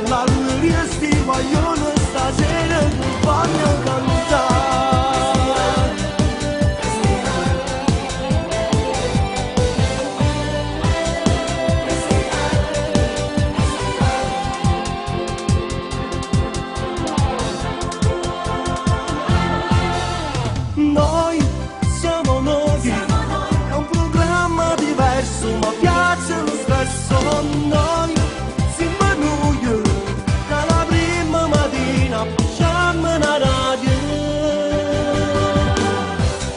l'alluristi vogliono stasera che voglio cantare. Noi siamo noi, è un programma diverso ma piace lo stesso. Noi siamo noi, dalla prima mattina facciamo una radio.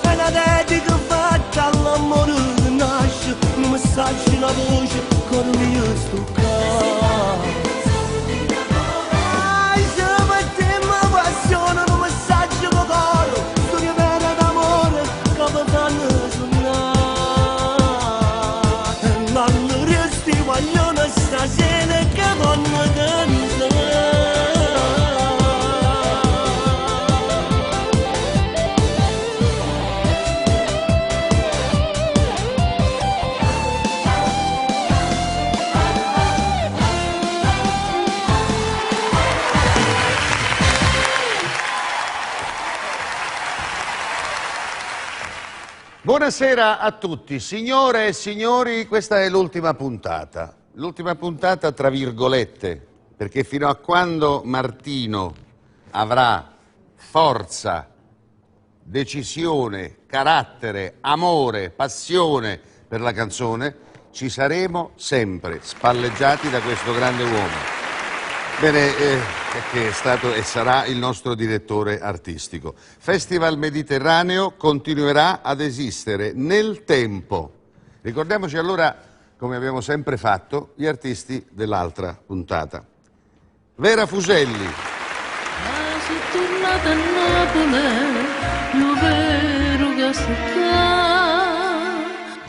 È la dedica fatta all'amore che nasce, un messaggio, una voce con mio stuccato. Stasera che voglio cantare. Buonasera a tutti, signore e signori, questa è l'ultima puntata. L'ultima puntata tra virgolette, perché fino a quando Martino avrà forza, decisione, carattere, amore, passione per la canzone, ci saremo sempre spalleggiati da questo grande uomo. Bene, che è stato e sarà il nostro direttore artistico. Festival Mediterraneo continuerà ad esistere nel tempo. Ricordiamoci allora, come abbiamo sempre fatto, gli artisti dell'altra puntata. Vera Fuselli. Sono tornata a Napoli, io vero che sto qua,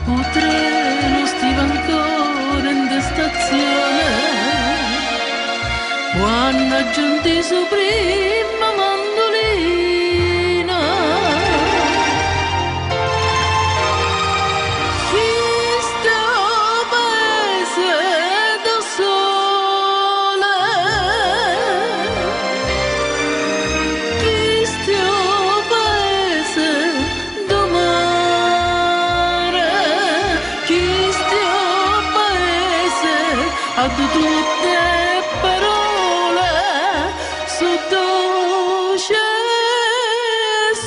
un treno stiva ancora in stazione, quando ha giunto su prima mandolina. Tutte parole su dolce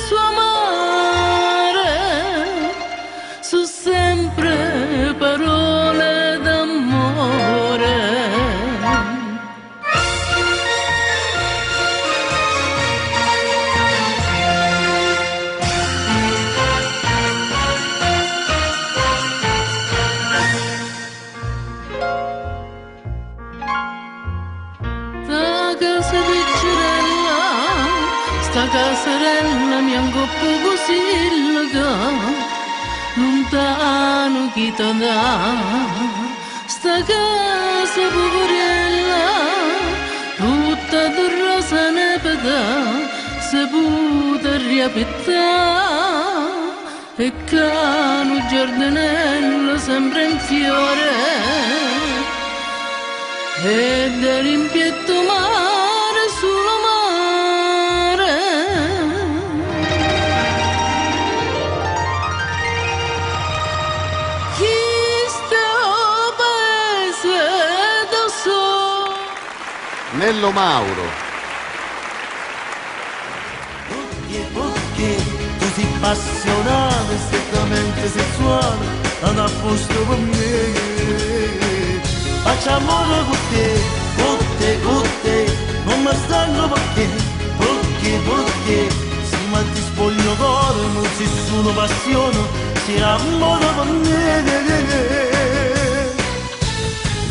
su amare, su sempre parole d'amore. Sta caserella mi angoppo così illega, lontano chi ti dà. Sta casa poverella, tutta di rosa nepeta, saputa riapettà. E cano giardinello sempre in fiore, e da rimpietto mare sulla mare. Chi sta paese da solo? Nello Mauro. Perché tu sei passionale, strettamente sessuale, non a posto per me. Facciamo amore con te, non mi stanno perché, se mi ti spoglio cuore, non c'è solo passione, c'è amore per me.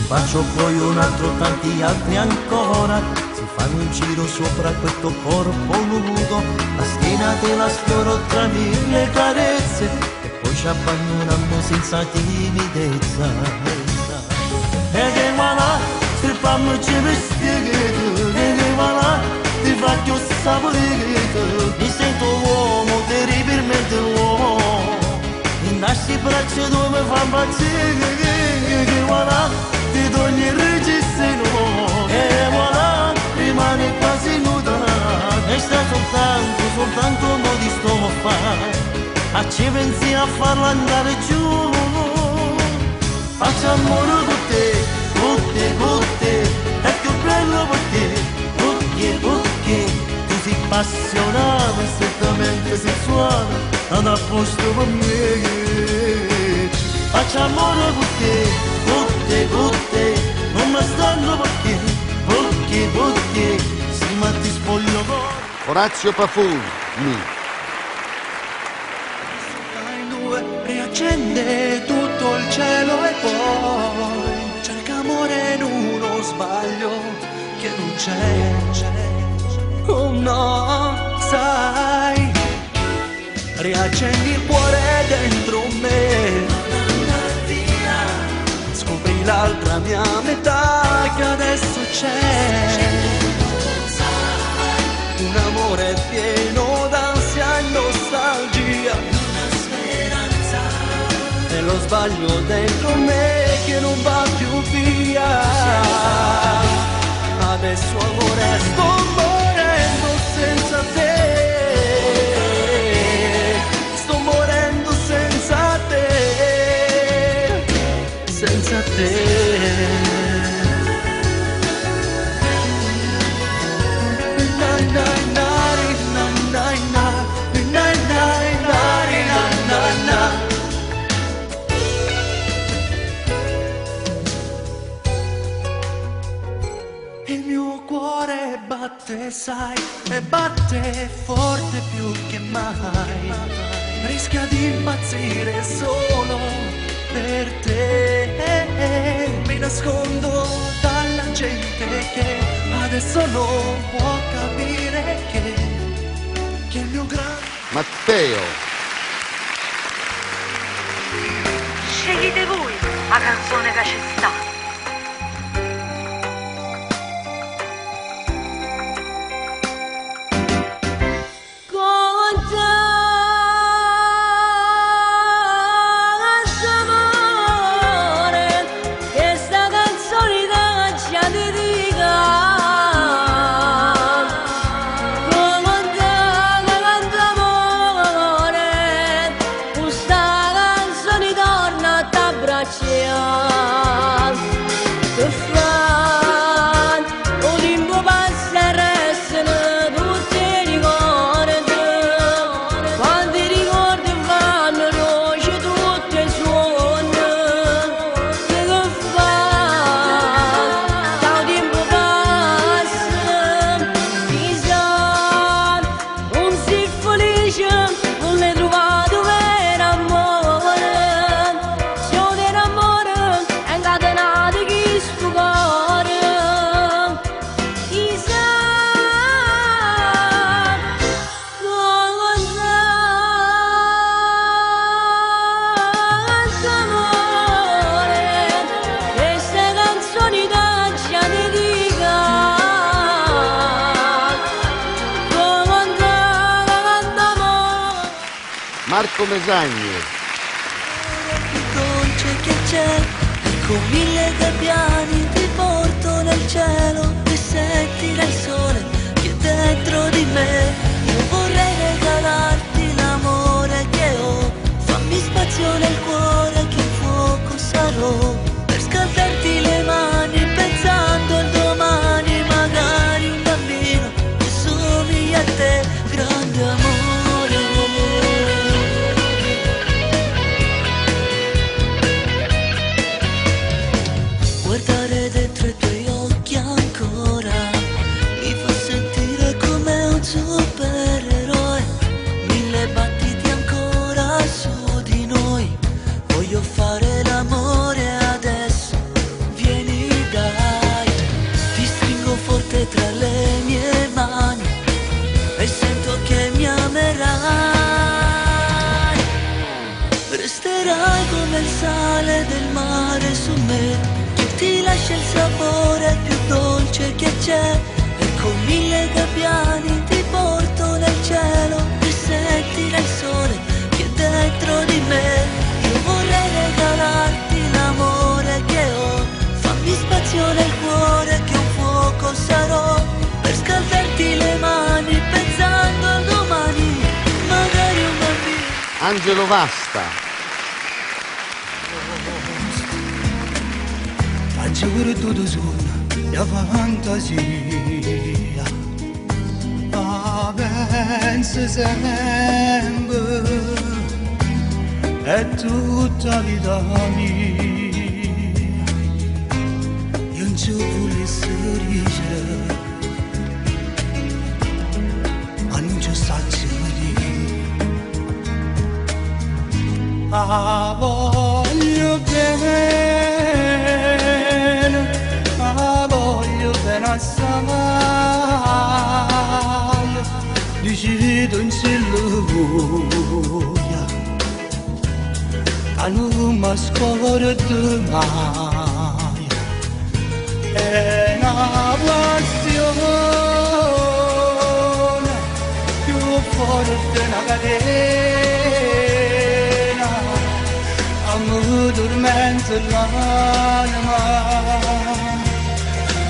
Faccio poi un altro, tanti altri ancora, si fanno un giro sopra questo corpo nudo, la schiena te la sfioro tra mille carezze, e poi ci abbandoniamo senza timidezza. E che voilà, strippandoci per spiegare, che voilà, ti faccio sapere, mi sento uomo, terribilmente uomo, e nasci braccia dove mi fa impazzire, che voilà, ti togli il registro, e voilà. tanto modi sto a fare, a ci pensi a farla andare giù. Faccio amore con te, con te, è più bello perché tu sei appassionato, strettamente sessuale, ed a posto per me. Faccio amore con te, non mi stanno perché, sì ma ti spoglio con. Orazio Pafuni. Dai due riaccende tutto il cielo e poi cerca amore in uno sbaglio che non c'è. Oh no, sai, riaccendi il cuore dentro me, scopri l'altra mia metà che adesso c'è. Un amore pieno d'ansia e nostalgia, una speranza, e lo sbaglio dentro me che non va più via. Adesso amore sto morendo senza te, sto morendo senza te, senza te. Il mio cuore batte, sai, e batte forte più che mai. Rischia di impazzire solo per te. Mi nascondo dalla gente che adesso non può capire che il mio grande Matteo. Scegliete voi la canzone che ci sta. Marco Mesagni. Più dolce che c'è, con mille gabbiani ti porto nel cielo e sentire il sole che è dentro di me. Io vorrei regalarti l'amore che ho, fammi spazio nel cuore che fuoco sarò, per scaldarti le mani pensando al domani, magari un bambino che somiglia a te, grande amore. Guardare dentro i tuoi occhi ancora mi fa sentire come un supereroe, mille battiti ancora su di noi. Voglio fare l'amore adesso, vieni dai, ti stringo forte tra le mie mani e sento che mi amerai. Resterai come il sale del mare su me, ti lascia il sapore più dolce che c'è, e con mille gabbiani ti porto nel cielo e sentire il sole che è dentro di me. Io vorrei regalarti l'amore che ho, fammi spazio nel cuore che un fuoco sarò, per scaldarti le mani pensando al domani. Angelo Vasta. Faccio pure tutto solo, la fantasia. Ma penso sempre, è tutta vita mia. Io non ci volessi sorridere, ma non ci saccio dire. Ma voglio bene, ma voglio bene assai. Decido in silvia, che non mi scordo mai. È una passione più forte di una catena, mi tormenta l'anima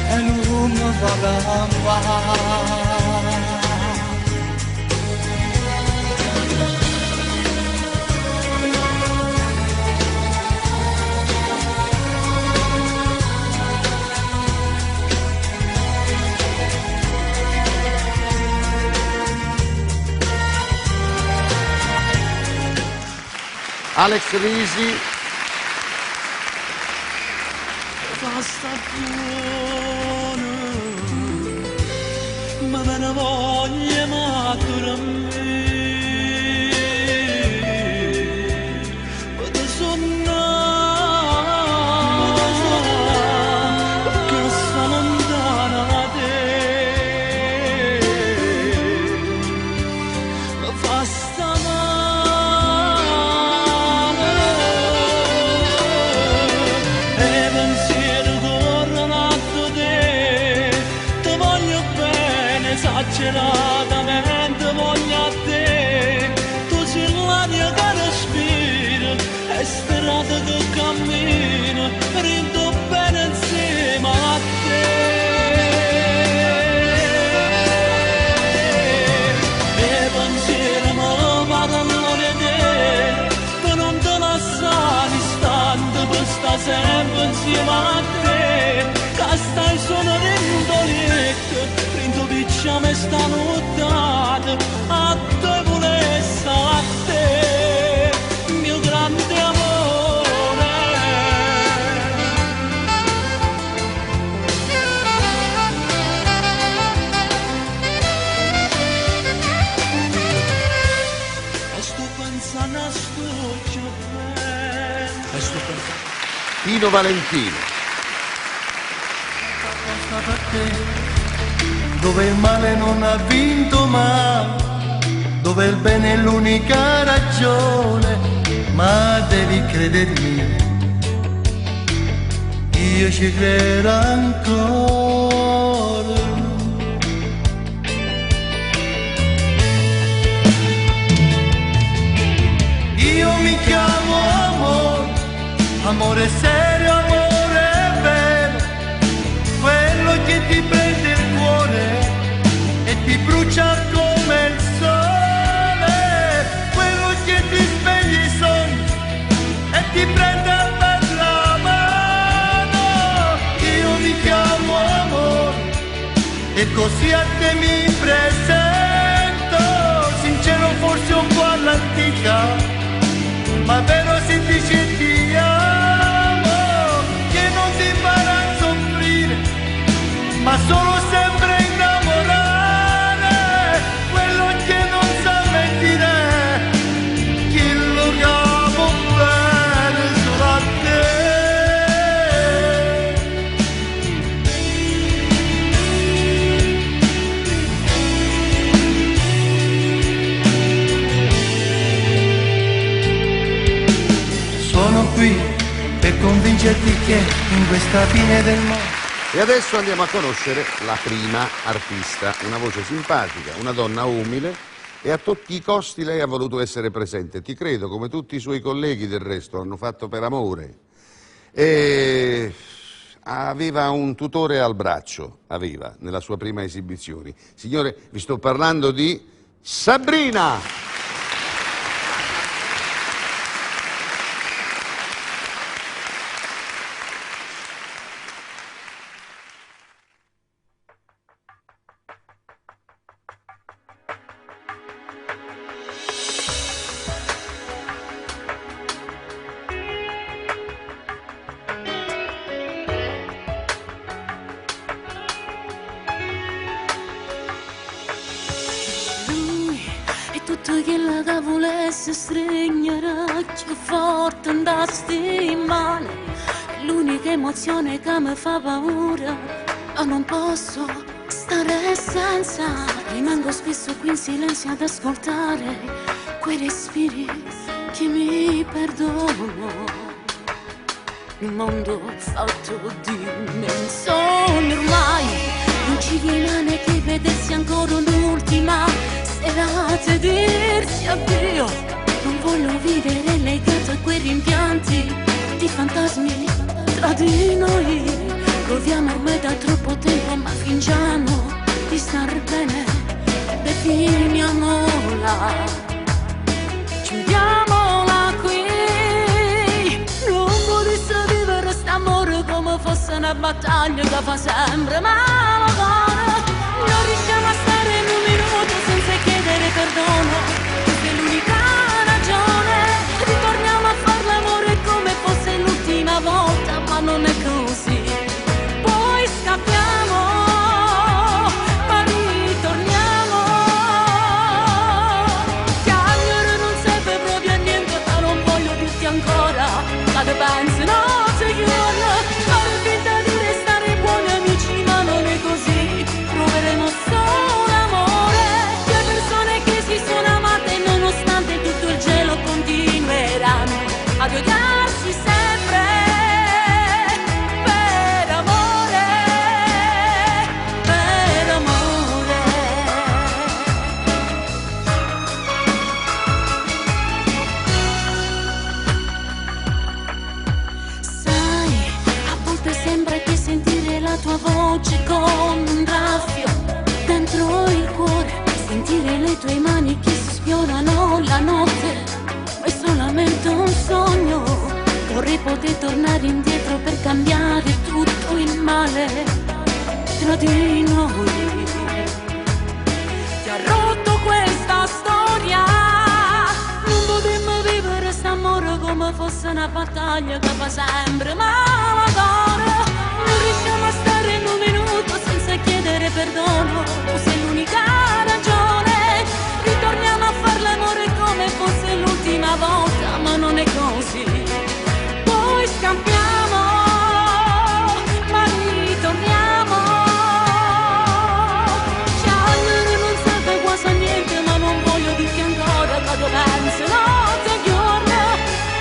e non mi fa campare. Alex Risi. Fa stagione, ma me ne voglio matura a me. Potrei sonnare, perché sto lontana da te. Ma fa esageratamente voglio a te, tu sei l'aria che respiro, è strada che cammino, rido bene insieme a te. E pensieri mi parlano di te, che non te lasciare istante per sta sempre insieme a te, che stai solo rindoletto. Lasciami sta nottata, a te volessi a te, mio grande amore. E sto pensando a sto bene. E sto pensando. Pino Valentino. Dove il male non ha vinto mai, dove il bene è l'unica ragione, ma devi credermi, io ci credo ancora. Io mi chiamo amore, amore serio, amore vero, quello che ti prende il cuore e ti brucia come il sole, quello che ti sveglia i sogni e ti prende per la mano. Io mi chiamo amore e così a te mi presento, sincero forse un po' all'antica, ma vero si dice ti amo, che non ti farà soffrire, ma solo sempre innamorare, quello che non sa mentire, chi lo capo bene solo a te. Sono qui per convincerti che in questa fine del mondo. E adesso andiamo a conoscere la prima artista, una voce simpatica, una donna umile, e a tutti i costi lei ha voluto essere presente. Ti credo, come tutti i suoi colleghi del resto, l'hanno fatto per amore. E aveva un tutore al braccio, nella sua prima esibizione. Signore, vi sto parlando di Sabrina! si stringerà più forte da stimare. È l'unica emozione che mi fa paura, ma non posso stare senza. Rimango spesso qui in silenzio ad ascoltare quei respiri che mi perdono. Un mondo fatto di menzogne ormai, non ci viene neanche vedersi ancora un'ultima serata e dirsi addio. Non voglio vivere legato a quei rimpianti di fantasmi tra di noi. Proviamo ormai da troppo tempo ma fingiamo di star bene, definiamola, chiudiamola qui. Non volessi vivere st'amore come fosse una battaglia che fa sempre male ancora. Non riusciamo a stare in un minuto senza chiedere perdono, questa è l'unica ragione. Ritorniamo a far l'amore come fosse l'ultima volta, ma non è così. Poi scappiamo, ma ritorniamo. Chiamare non serve proprio a niente, ma non voglio dirti ancora la te pensi, no, te giorno. Fare finta di restare buoni amici, ma non è così. Proveremo solo amore. Due persone che si sono amate nonostante tutto il gelo continueranno ad odiarsi sempre. Per amore, per amore. Sai, a volte sembra che sentire la tua voce con un graffio dentro il cuore, sentire le tue mani che si sfiorano la notte, ma è solamente un sogno. Vorrei poter tornare indietro per cambiare tutto il male tra di noi. Ti ha rotto questa storia, non potremmo vivere st'amore come fosse una battaglia che fa sempre male ancora. Non riusciamo a stare in un minuto senza chiedere perdono, tu sei l'unica ragione. Ritorniamo a far l'amore come fosse l'ultima volta, ma non è così. Poi scampiamo, ma ritorniamo. Chiamare non serve quasi a niente, ma non voglio dirti ancora che tu pensi notte e giorno.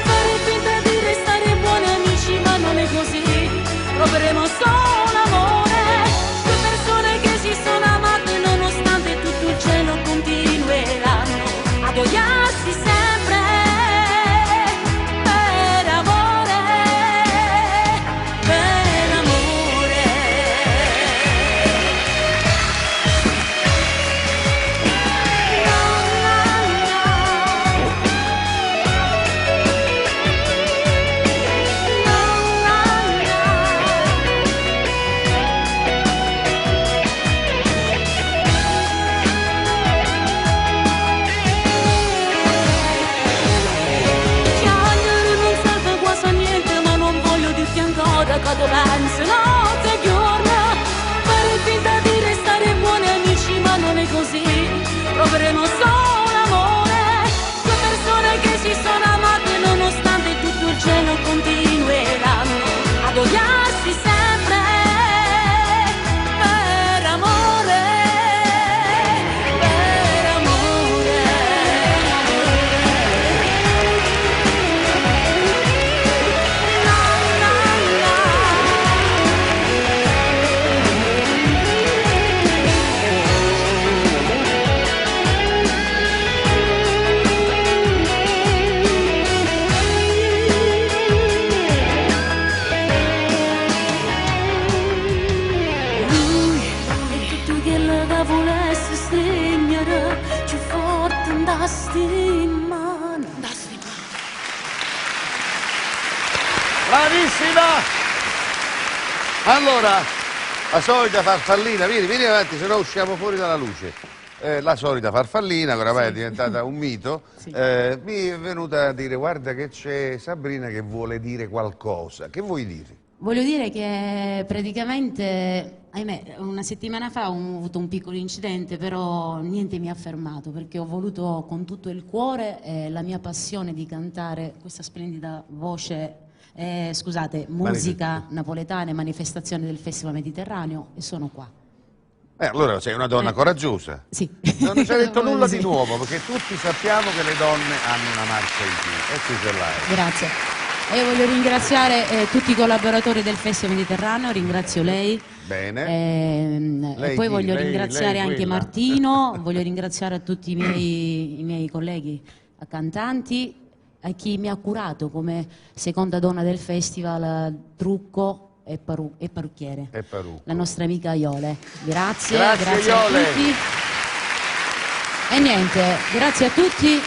Fare finta di restare buoni amici, ma non è così. Proveremo solo amore. Due persone che si sono amate nonostante tutto il cielo continueranno ad odiarsi sempre. Per amore, per amore. No, no, no. No, no, no. Chiamare non serve quasi a niente, ma non voglio dirti ancora che tu pensi notte e giorno. Fare finta di restare buoni amici, ma non è così. Proveremo solo amore. Due persone che si sono amate nonostante tutto il cielo continueranno ad odiarsi sempre. Per amore, per amore. No, no, no. Lui è tutto quello che volesse stringere più forte da stimare. Bravissima! Allora, la solita farfallina, vieni avanti, se no usciamo fuori dalla luce. La solita farfallina, che oramai è diventata un mito, mi è venuta a dire: guarda che c'è Sabrina che vuole dire qualcosa. Che vuoi dire? Voglio dire che praticamente ahimè, una settimana fa ho avuto un piccolo incidente, però niente mi ha fermato perché ho voluto con tutto il cuore e la mia passione di cantare questa splendida voce, scusate, musica napoletana e manifestazione del Festival Mediterraneo e sono qua. Allora sei una donna coraggiosa. Sì. Non ci hai detto nulla Sì. di nuovo, perché tutti sappiamo che le donne hanno una marcia in più. E qui ce l'hai. Grazie. E voglio ringraziare tutti i collaboratori del Festival Mediterraneo, ringrazio lei. Bene. E poi chi? voglio Lei- ringraziare lei anche quella. Martino, voglio ringraziare a tutti i miei colleghi cantanti, a chi mi ha curato come seconda donna del festival, trucco e parrucchiere. E parrucco. La nostra amica Iole. Grazie, Grazie, Iole. a tutti. E niente, grazie a tutti.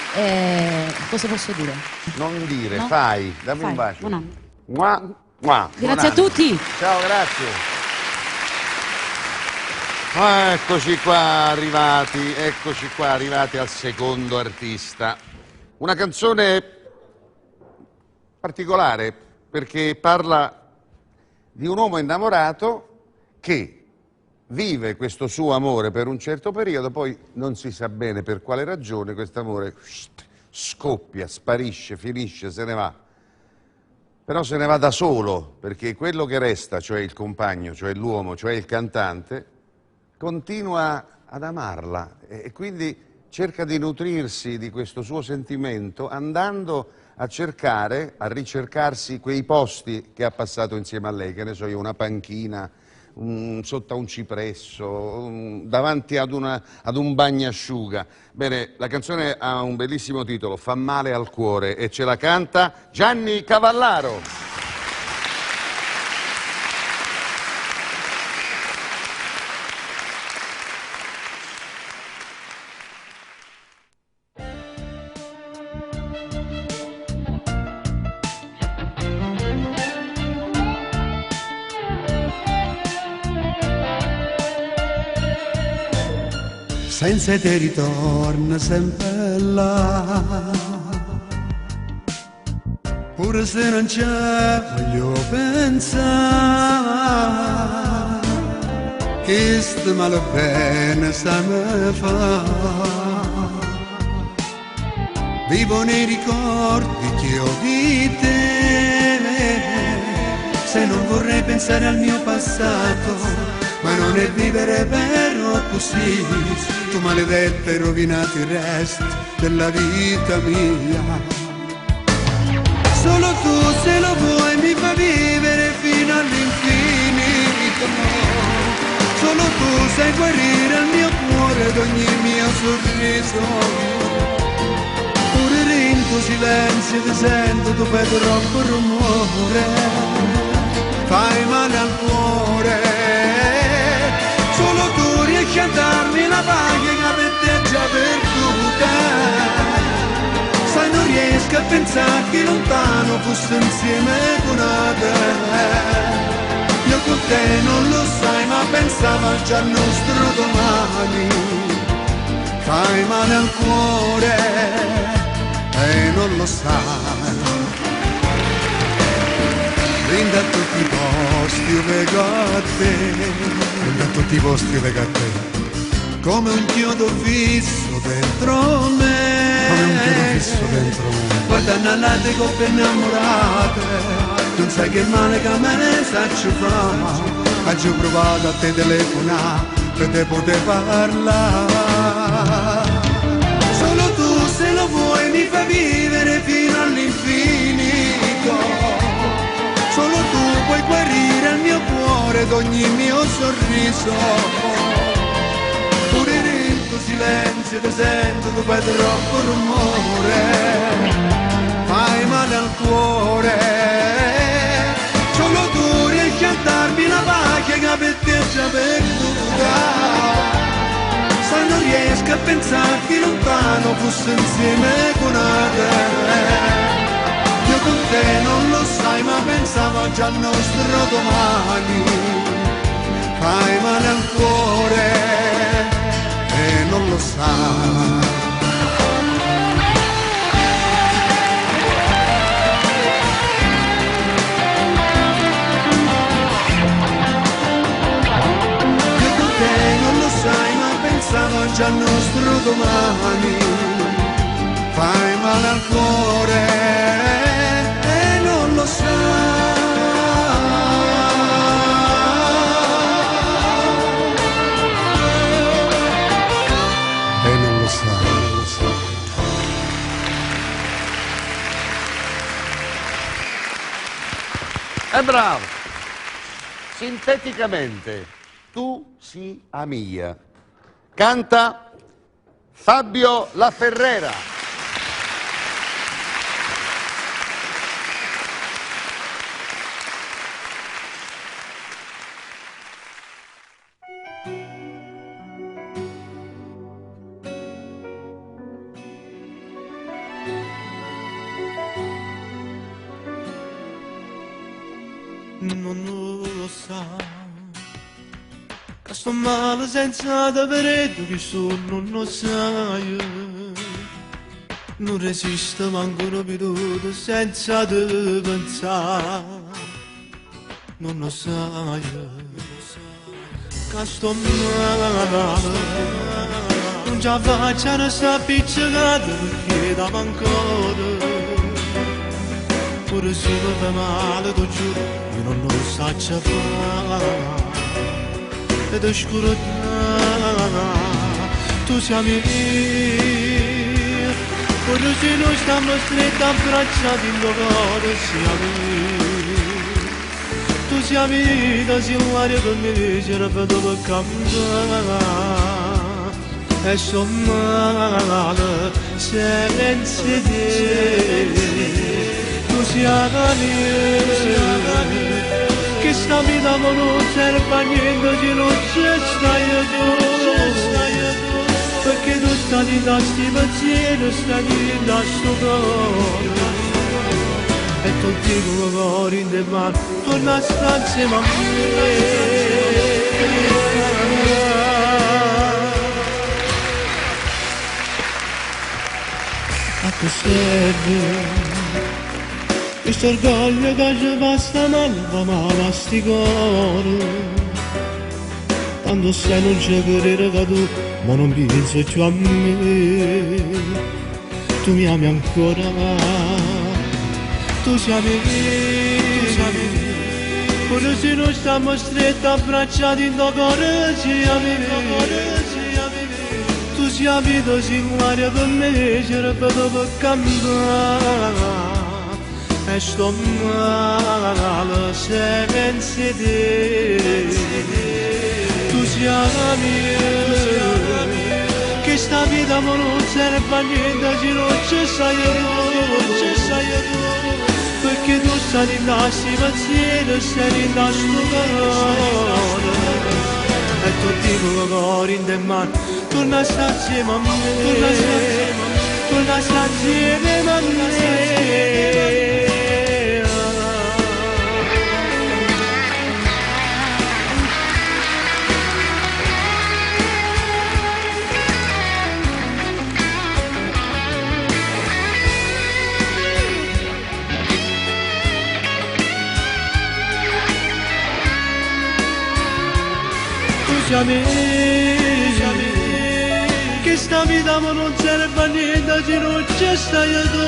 Cosa posso dire? Non dire, No? fai. Dammi Fai, un bacio. buon anno. Mua, mua, Grazie buon a anno. tutti. Ciao, grazie. Eccoci qua arrivati al secondo artista. Una canzone particolare perché parla di un uomo innamorato che vive questo suo amore per un certo periodo, poi non si sa bene per quale ragione questo amore scoppia, sparisce, finisce, se ne va. Però se ne va da solo, perché quello che resta, cioè il compagno, cioè l'uomo, cioè il cantante, continua ad amarla e quindi cerca di nutrirsi di questo suo sentimento andando a cercare, a ricercarsi quei posti che ha passato insieme a lei, che ne so io, una panchina, sotto a un cipresso, davanti ad un bagnasciuga. Bene, la canzone ha un bellissimo titolo, Fa male al cuore, e ce la canta Gianni Cavallaro. Senza te ritorno sempre là, pure se non ci voglio pensare, che sto male bene sa me fa. Vivo nei ricordi che ho di te, se non vorrei pensare al mio passato, ma non è vivere però così, tu maledetta hai rovinato il resto della vita mia. Solo tu se lo vuoi mi fa vivere fino all'infinito, solo tu sai guarire il mio cuore ed ogni mio sorriso. Pure in tuo silenzio ti sento, tu fai troppo rumore, fai male al cuore. Solo tu riesci a darmi la pace che per te è già perduta. Sai, non riesco a pensare che lontano fosse insieme con te. Io con te non lo sai, ma pensavo già al nostro domani. Fai male al cuore e non lo sai. Brinda a tutti i posti io vengo a te, brinda a tutti i posti io vengo a te, come un chiodo fisso dentro me, come un chiodo fisso dentro me. Guardando alle coppe innamorate, non sai che male che me ne saccio fa, ho provato a te telefonare per te poter parlare. Solo tu se lo vuoi mi fai vivere fino all'infinito. Solo tu puoi guarire il mio cuore ed ogni mio sorriso. Pure nel tuo silenzio ti sento, tu fai troppo rumore, fai male al cuore. Solo tu riesci a darmi la pace che per te è già perduta. Sai, non riesco a pensare che lontano fosse insieme con te. Io con te non lo sai, ma pensavo già al nostro domani. Fai male al cuore e non lo sai. pensavo già al nostro domani, fai male al cuore e non lo sai. È bravo! Sinteticamente, tu si a mia. Canta Fabio La Ferrera. Non lo sa, che sto male senza davvero che sono, non lo sai. Non resisto manco un minuto senza te pensare. Non lo sai, che sto male, non ce la faccio a stare appiccicata perché da mancare. Pure se mi fa male, ti giuro, io non lo so fare. Ed è scuro tu sei mia. Pure se noi stiamo stretti abbracciati in cuore, siamo mia. Tu sei mia, sei l'aria per me, ci ripeto per cantare. E sto male senza te. Tu sia la mia, che sta vita non serve a niente se non c'è stai tu, perché tu stai da sti pensieri, stai da sto cuore, e tutti i cuori in te mano, torna a stare insieme a me. A te serve questo orgoglio che ci basta male, fa male a sti cuore. Quando sei non c'è credere che tu, ma non pensi più a me. Tu mi ami ancora, tu sei mia. Pure se non stiamo stretti abbracciati in tuo cuore, siamo mia. Tu sei vita singolare per me, ci ripeto per cantare. E sto male senza te. Tu sei la mia, che sta vita non serve a niente se non ci sei tu, perché tu stai in sti pensieri, stai in sto cuore, e tutti i cuori in te mano, torna a stare insieme a me, torna a stare insieme a me. Che sta vita ma non serve a niente se non c'è stai tu,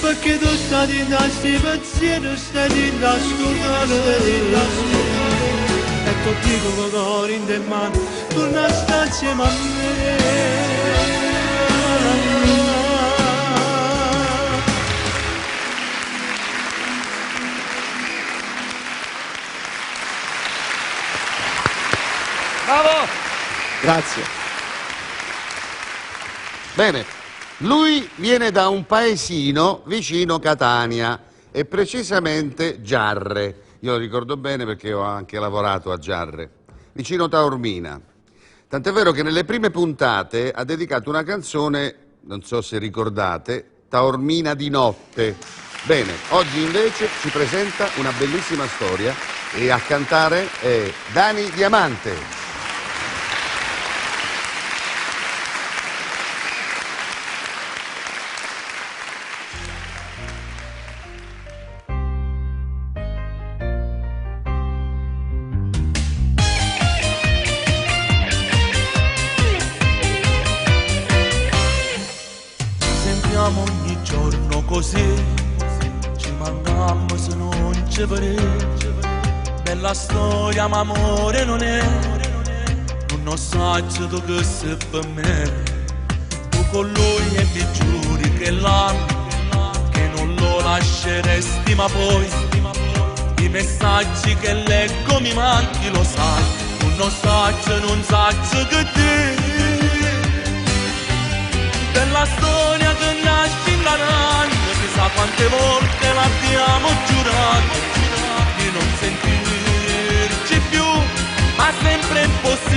perché tu stai in sti pensieri, stai in ascoltare, e tutti i cuori in te mano, torna a stare insieme a me. Bravo! Grazie. Bene, lui viene da un paesino vicino Catania e precisamente Giarre. Io lo ricordo bene perché ho anche lavorato a Giarre, vicino Taormina. Tant'è vero che nelle prime puntate ha dedicato una canzone, non so se ricordate, Taormina di notte. Bene, oggi invece ci presenta una bellissima storia e a cantare è Dani Diamante. ci pare. Bella storia ma amore non è, non saggio tu che sei per me. Tu con lui e mi giuri che l'amo, che non lo lasceresti ma poi i messaggi che leggo mi manchi, lo sai. Tu non saggio che te. Bella storia che nasce in Canaglia, chissà quante volte l'abbiamo giurato di non sentirci più, ma sempre impossibile.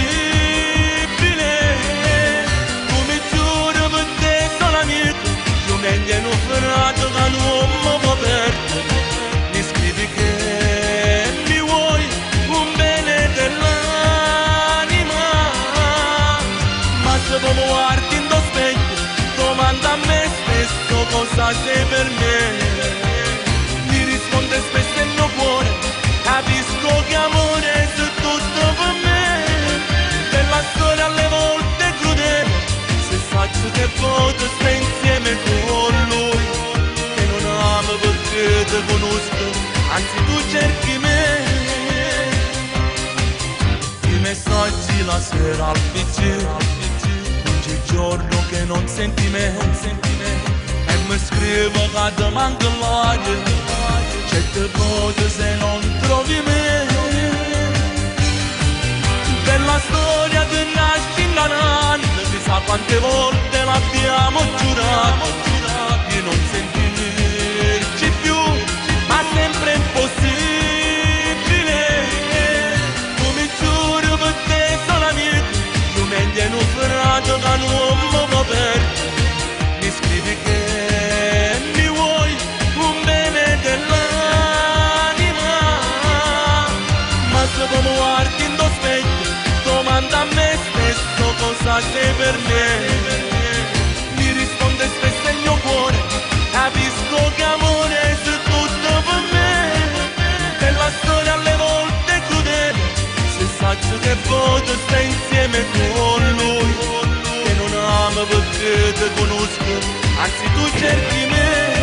Tu mi giuri per te sono amico, io meglio non farò da un uomo coperto. Mi scrivi che mi vuoi un bene dell'anima, ma se tu mi guardi in lo specchio, domanda a me stesso cosa sei per me. Mi risponde spesso il mio cuore, capisco che amore è tutto per me. Bella storia alle volte crudele, se faccio che voto stai insieme con lui, che non amo perché ti conosco, anzi tu cerchi me. I messaggi la sera al PC, il giorno che non senti me, e mi scrivo che ti manca l'aria, certe volte se non trovi me. Bella storia che nasce in Canaglia, chissà quante volte l'abbiamo giurato di non sentirci più, ma sempre impossibile. Tu mi giuri per te sono amico, io meglio non farò da un uomo coperto. Mi scrivi che mi vuoi un bene dell'anima, ma se tu mi guardi in lo specchio, domanda a me stesso cosa sei per me. Mi risponde spesso il mio cuore, capisco che amore è tutto per me. Bella storia alle volte crudele, se saggio che voto stai insieme con lui, che non amo perché ti conosco, anzi tu cerchi me.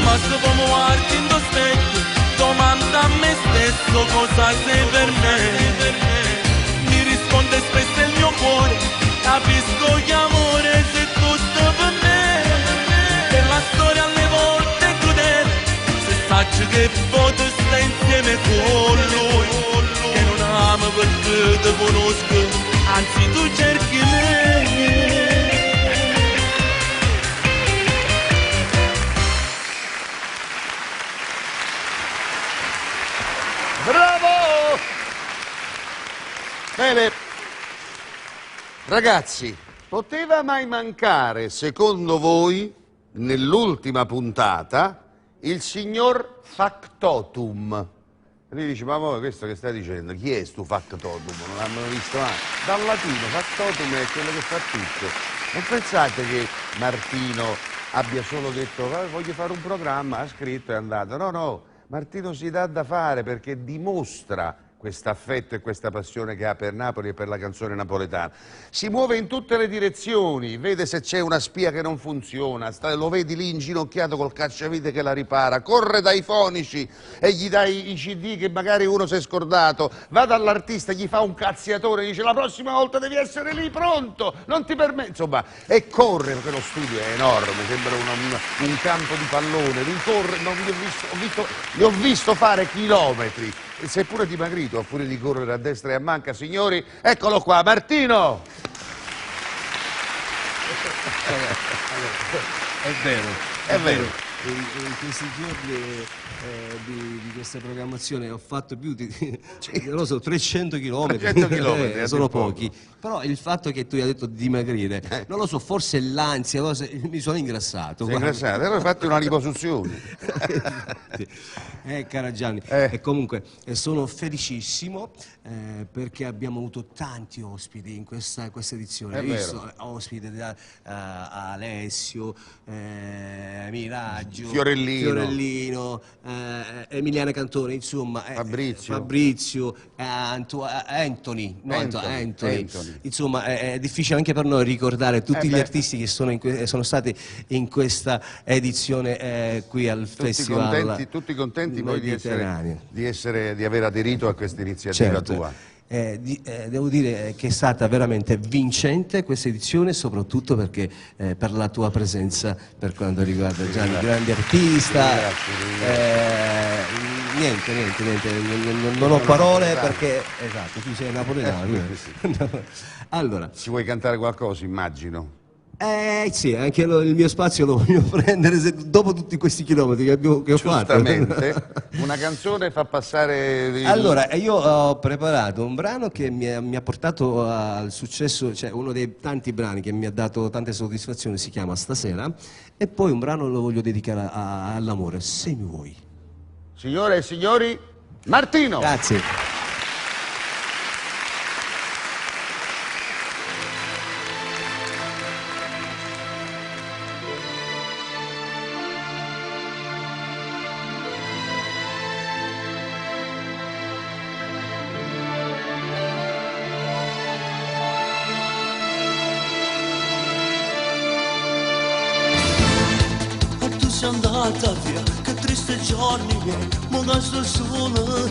Ma se tu mi guardi in lo specchio, domanda a me stesso cosa sei per me. Mi risponde spesso il mio cuore, capisco che amore è tutto per me. Bella storia alle volte crudele, se saggio che voto stai insieme con lui, che non amo perché ti conosco, anzi tu cerchi me. Bravo! Bene, ragazzi, poteva mai mancare, secondo voi, nell'ultima puntata, il signor Factotum? E lui dice, ma voi questo che stai dicendo? Chi è sto Factotum? Non l'hanno visto mai. Dal latino, Factotum è quello che fa tutto. Non pensate che Martino abbia solo detto, voglio fare un programma, ha scritto e è andato. No, no. Martino si dà da fare perché dimostra questo affetto e questa passione che ha per Napoli e per la canzone napoletana. Si muove in tutte le direzioni, vede se c'è una spia che non funziona, lo vedi lì inginocchiato col cacciavite che la ripara, corre dai fonici e gli dai i CD che magari uno si è scordato, va dall'artista, gli fa un cazziatore, dice la prossima volta devi essere lì pronto, non ti permetto, insomma, e corre perché lo studio è enorme, sembra un campo di pallone, rincorre, no, li ho visto fare chilometri. E sei pure dimagrito, a furia di correre a destra e a manca, signori, eccolo qua, Martino! È vero, è vero. In questi giorni di questa programmazione ho fatto più di non lo so, 300 km, 300 chilometri, sono pochi, però il fatto che tu hai detto di dimagrire, non lo so, forse l'ansia, mi sono ingrassato. Sei ingrassato, allora fatti una liposuzione. Cara Gianni, e comunque sono felicissimo perché abbiamo avuto tanti ospiti in questa edizione. Ho visto ospiti da Alessio, Miraggio, Fiorellino, Emiliana Cantone, insomma, Fabrizio, Anthony. Insomma, è difficile anche per noi ricordare tutti gli artisti che sono stati in questa edizione qui al Festival. Tutti contenti poi di aver aderito a questa iniziativa tua. Devo dire che è stata veramente vincente questa edizione, soprattutto perché per la tua presenza per quanto riguarda Gianni, grande artista. Niente, non ho parole perché esatto, tu sei napoletano. Allora, ci vuoi cantare qualcosa, immagino? Sì, anche il mio spazio lo voglio prendere dopo tutti questi chilometri che ho fatto. Giustamente, una canzone fa passare... Allora, io ho preparato un brano che mi ha portato al successo, cioè uno dei tanti brani che mi ha dato tante soddisfazioni, si chiama Stasera, e poi un brano lo voglio dedicare all'amore, se mi vuoi. Signore e signori, Martino! Grazie. Andata via, che triste giorni miei, mo gasto solo,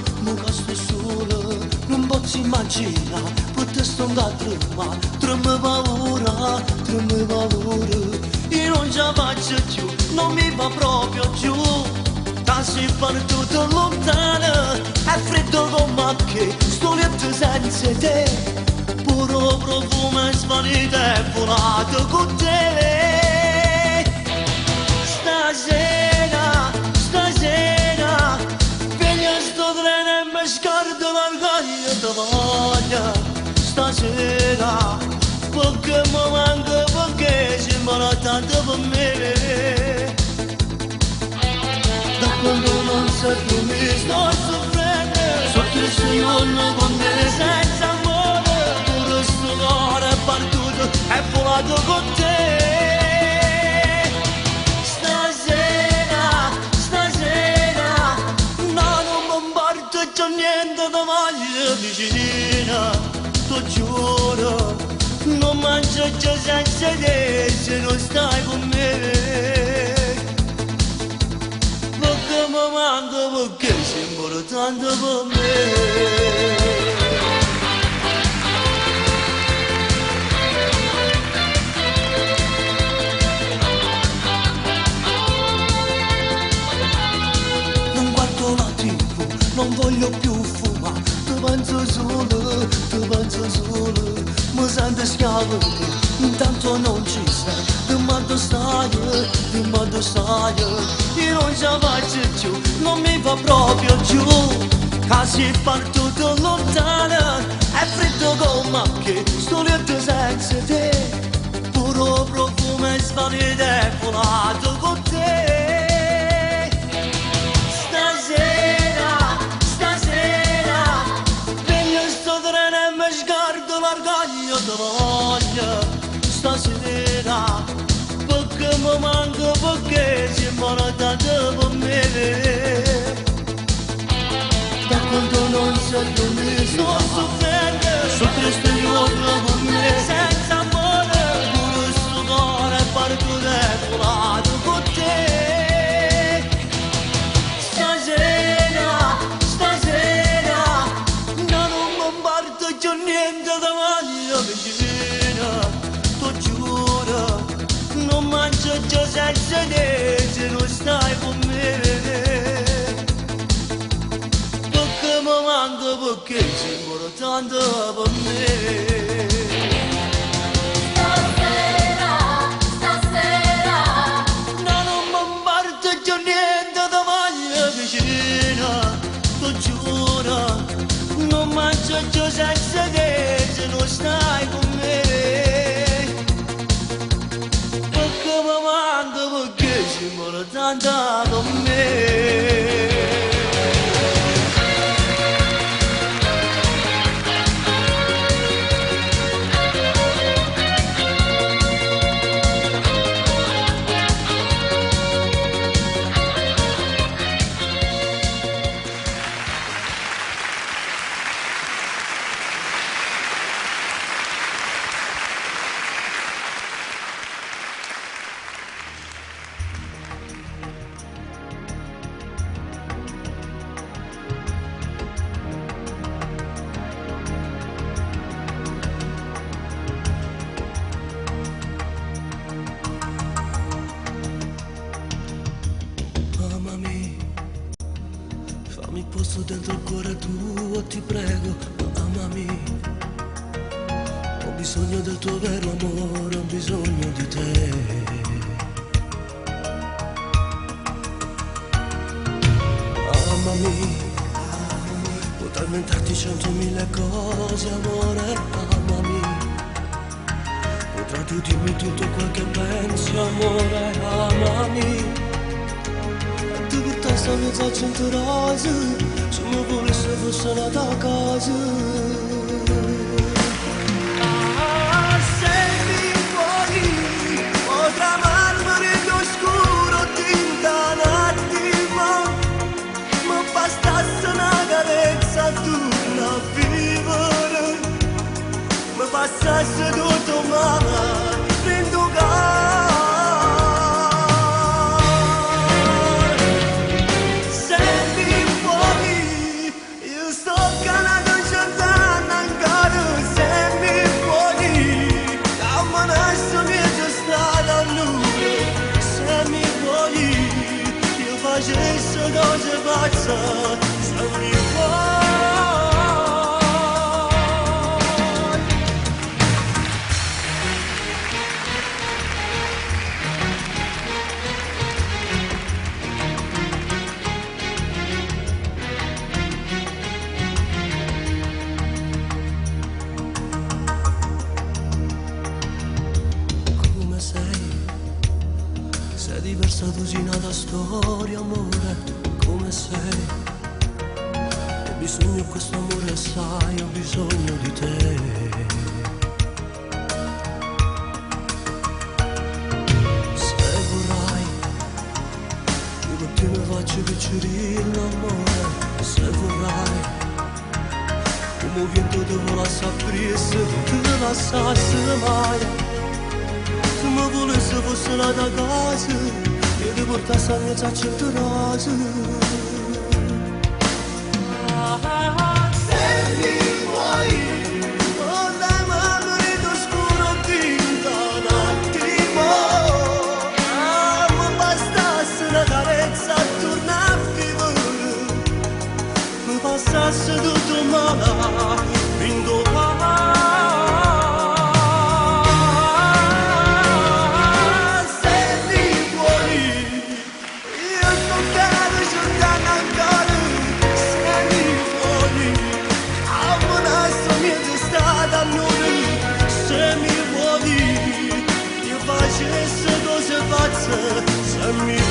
non posso immaginare, potresti andare a trema paura, io non ci faccio più, non mi va proprio giù, sei partito lontano, è freddo come che, sto letto senza te, puro profumo e svanità, è volato con te. Stasera, veglio sto treno e mi scordo l'orgoglio di voglia. Stasera, perché mi manca, perché sembra tanto per me. Da quando non sei più mi sto soffrendo, sotto il giorno con te senza amore, pure sto cuore è partito, è volato con te. Niente da voglio vicina, ti giuro, non mangio già senza te se non stai con me. Perché mi manca, perché sembra tanto per me. Non voglio più fumare, ti penso solo, mi sento schiavo, intanto non ci sei, di quando stai, io non ci faccio più, non mi va proprio giù, che sei partito lontano, è freddo come che, sto letto senza te, puro profumo e svanità, è volato con te. L'orgoglio di voglia stasera, perché mi manca, perché sembra tanto per me. Da quando non sei più mi sto soffrendo, sto triste giorno con me senza amore, pure sto cuore è partito e volato con te. Stasera, non bombardo giù niente da vicina, ti giuro, non mangio già senza te se non stai con me. Perché mi manca, perché sembra tanto per me. Stasera, no, non bombardo già niente da voglio vicina, ti giuro, non mangio già senza te se non stai con me. Perché mi manca, perché sembra tanto con me. ti prego, amami. Ho bisogno del tuo vero amore, ho bisogno di te. Amami, potrei inventarti 100.000 cose, amore, amami. Potrai tu dirmi tutto quel che pensi, amore, amami. Tu portai sta mezza 100 rose, se mi volessi fosse nata a casa. Se mi vuoi, potrà amarmi nell'oscuro tinta un attimo, ma bastasse una carezza torna a vivere, ma passasse tutto male, prendo facesse cose pazze, se mi vuoi. Come sei? Sei diversa dosina da storia, amore, come sei? Ho bisogno di questo amore, sai, ho bisogno di te. Se vorrai, io con te mi faccio piccerino, amore, se vorrai. Come un vento ti vola saprisse, tu te passassi mai. Se mi volesse fosse la da casa, io ti portassi a mezza 100 rose. Se mi vuoi, con la mano nell'oscuro tinta un attimo, ma bastasse una carezza torna a vivere, mi passasse tutto male, vinto se mi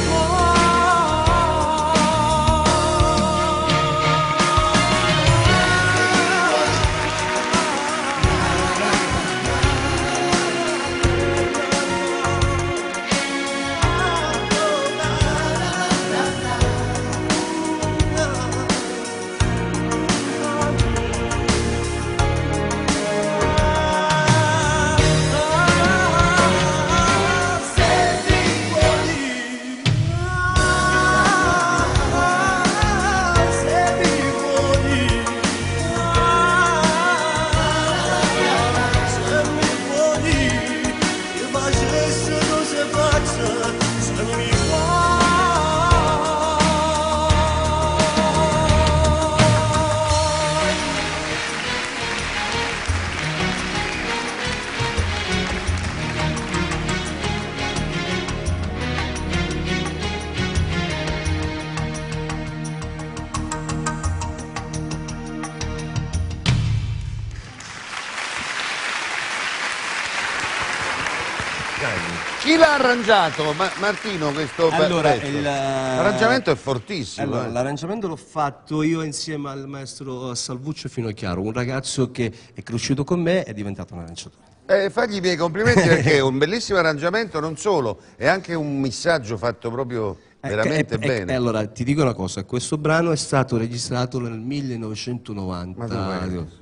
Chi l'ha arrangiato? Martino, questo allora, l'arrangiamento è fortissimo. Allora, l'arrangiamento l'ho fatto io insieme al maestro Salvuccio Finocchiaro, un ragazzo che è cresciuto con me e è diventato un arrangiatore. Fagli i miei complimenti perché è un bellissimo arrangiamento, non solo, è anche un missaggio fatto proprio veramente bene. Allora, ti dico una cosa, questo brano è stato registrato nel 1990.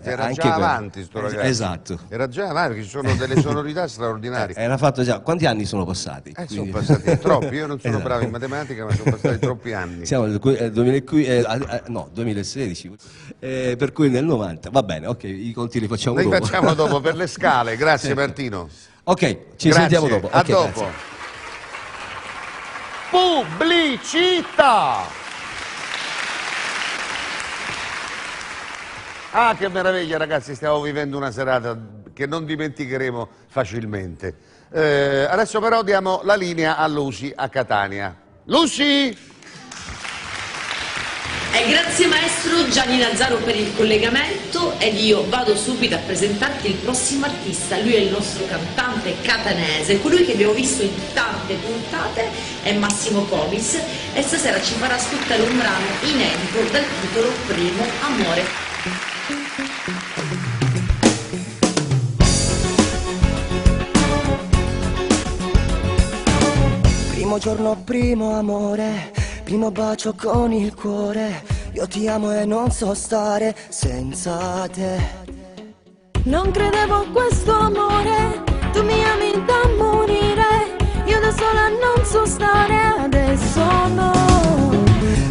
Era già avanti sto ragazzo. Esatto. Era già avanti, perché ci sono delle sonorità straordinarie. Era fatto già. Quanti anni sono passati? Sono passati troppi, io non sono bravo in matematica, ma sono passati troppi anni. Siamo nel 2016, per cui nel 90. Va bene, ok, i conti li facciamo dopo. Li facciamo dopo per le scale, grazie Martino. Ok, ci sentiamo dopo. A dopo. Grazie. Pubblicità! Ah, che meraviglia, ragazzi, stiamo vivendo una serata che non dimenticheremo facilmente. Adesso però diamo la linea a Lucy a Catania. Lucy! Grazie maestro Gianni Nazzaro per il collegamento ed io vado subito a presentarti il prossimo artista. Lui è il nostro cantante catanese, colui che abbiamo visto in tante puntate è Massimo Comis e stasera ci farà ascoltare un brano inedito dal titolo Primo Amore. Primo giorno, primo amore, primo bacio con il cuore, io ti amo e non so stare senza te. Non credevo a questo amore, tu mi ami da morire, io da sola non so stare, adesso no.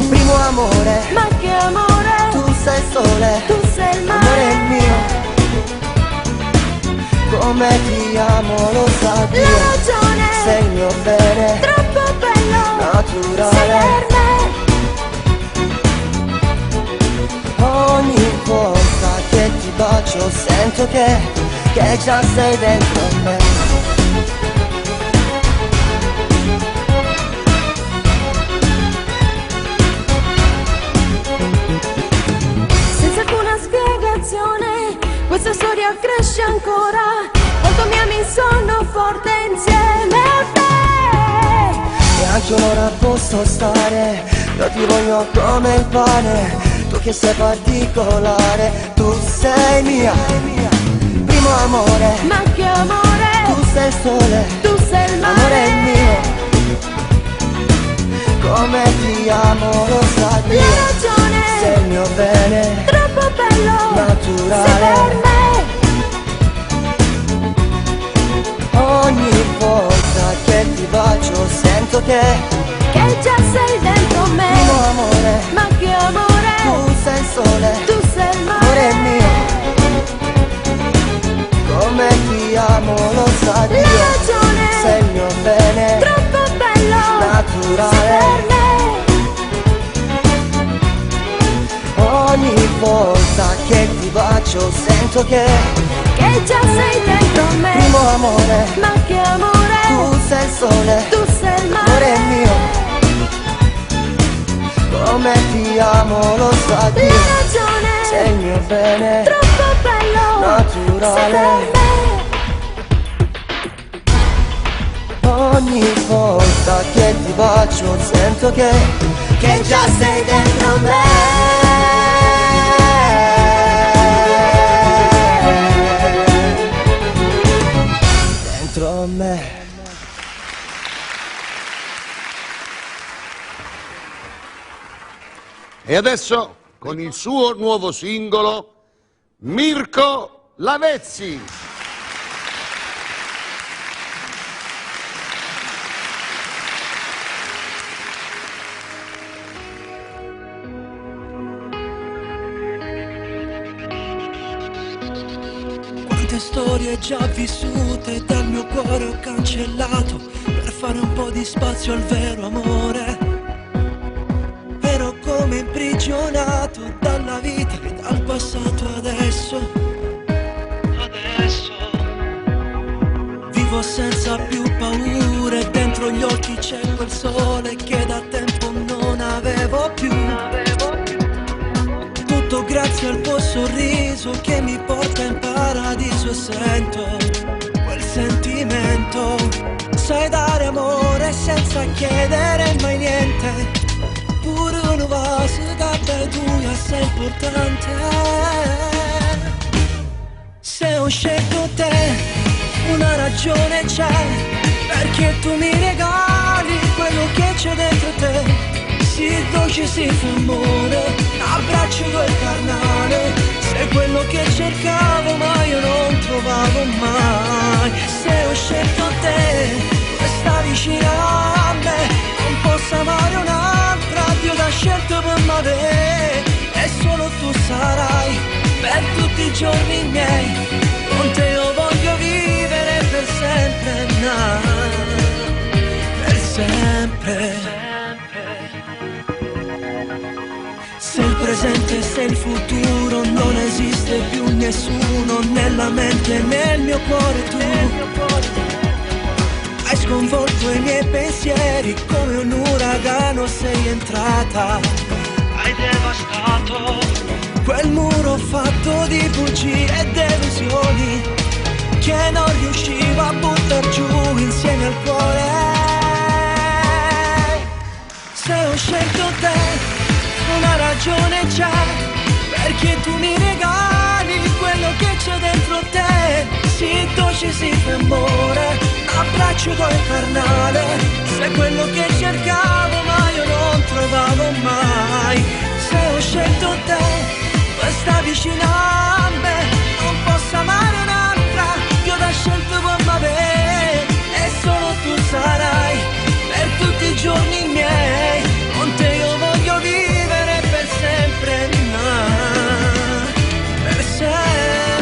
Primo amore, ma che amore, tu sei il sole, tu sei il mare, amore mio. Come ti amo lo sa Dio, la ragione, sei il mio bene, troppo bello, naturale. sei per me. Ogni volta che ti bacio sento che già sei dentro me. Senza alcuna spiegazione questa storia cresce ancora, quanto mi ami sono forte insieme a te. E anche un'ora posso stare, io ti voglio come il pane, tu che sei particolare, tu sei mia. Primo amore, ma che amore, tu sei il sole, tu sei il mare, amore mio. Come ti amo lo sa Dio, la ragione, sei il mio bene, troppo bello, naturale. sei per me. Ogni volta che ti bacio sento che già sei dentro me. Primo amore, ma che amore, tu sei il sole, tu sei il mare, amore mio. Come ti amo lo sa Dio, la ragione, sei il mio bene, troppo bello, naturale. sei per me. Ogni volta che ti bacio sento che già sei dentro me. Primo amore, ma che amore, tu sei il sole, tu sei il mare, amore mio. Come ti amo lo sa Dio, la ragione, sei il mio bene, troppo bello, naturale. sei per me. Ogni volta che ti bacio sento che già sei dentro me. Dentro me. E adesso, con il suo nuovo singolo, Mirko Lavezzi. Quante storie già vissute dal mio cuore ho cancellato per fare un po' di spazio al vero amore. Ero come imprigionato dalla vita, dal passato adesso. Vivo senza più paure, dentro gli occhi c'è quel sole che da tempo non avevo più. Tutto grazie al tuo sorriso che mi porta in paradiso e sento quel sentimento. Sai dare amore senza chiedere mai niente. Pure un vaso che tu sei importante. Se ho scelto te, una ragione c'è, perché tu mi regali quello che c'è dentro te. Si dolce, si fa amore, abbraccio quel carnale. Sei quello che cercavo ma io non trovavo mai. Se ho scelto te, questa vicina a me, non posso amare un'altra, Dio l'ha scelto per me. E solo tu sarai per tutti i giorni miei, con te io voglio vivere per sempre, per sempre. Sei il presente, sei il futuro, non non esiste più nessuno nella mente e nel mio cuore tu. Hai sconvolto i miei pensieri, come un uragano sei entrata. Hai devastato quel muro fatto di bugie e delusioni che non riuscivo a buttar giù insieme al cuore. Se ho scelto te, una ragione c'è, perché tu mi regali quello che c'è dentro te. Sì, dolce, sì, amore, abbraccio tuo carnale. Sei quello che cercavo ma io non trovavo mai. Se ho scelto te, resta vicino a me, non posso amare un'altra, io da scelto mamma me, e solo tu sarai per tutti i giorni miei, con te io voglio vivere per sempre, per sempre,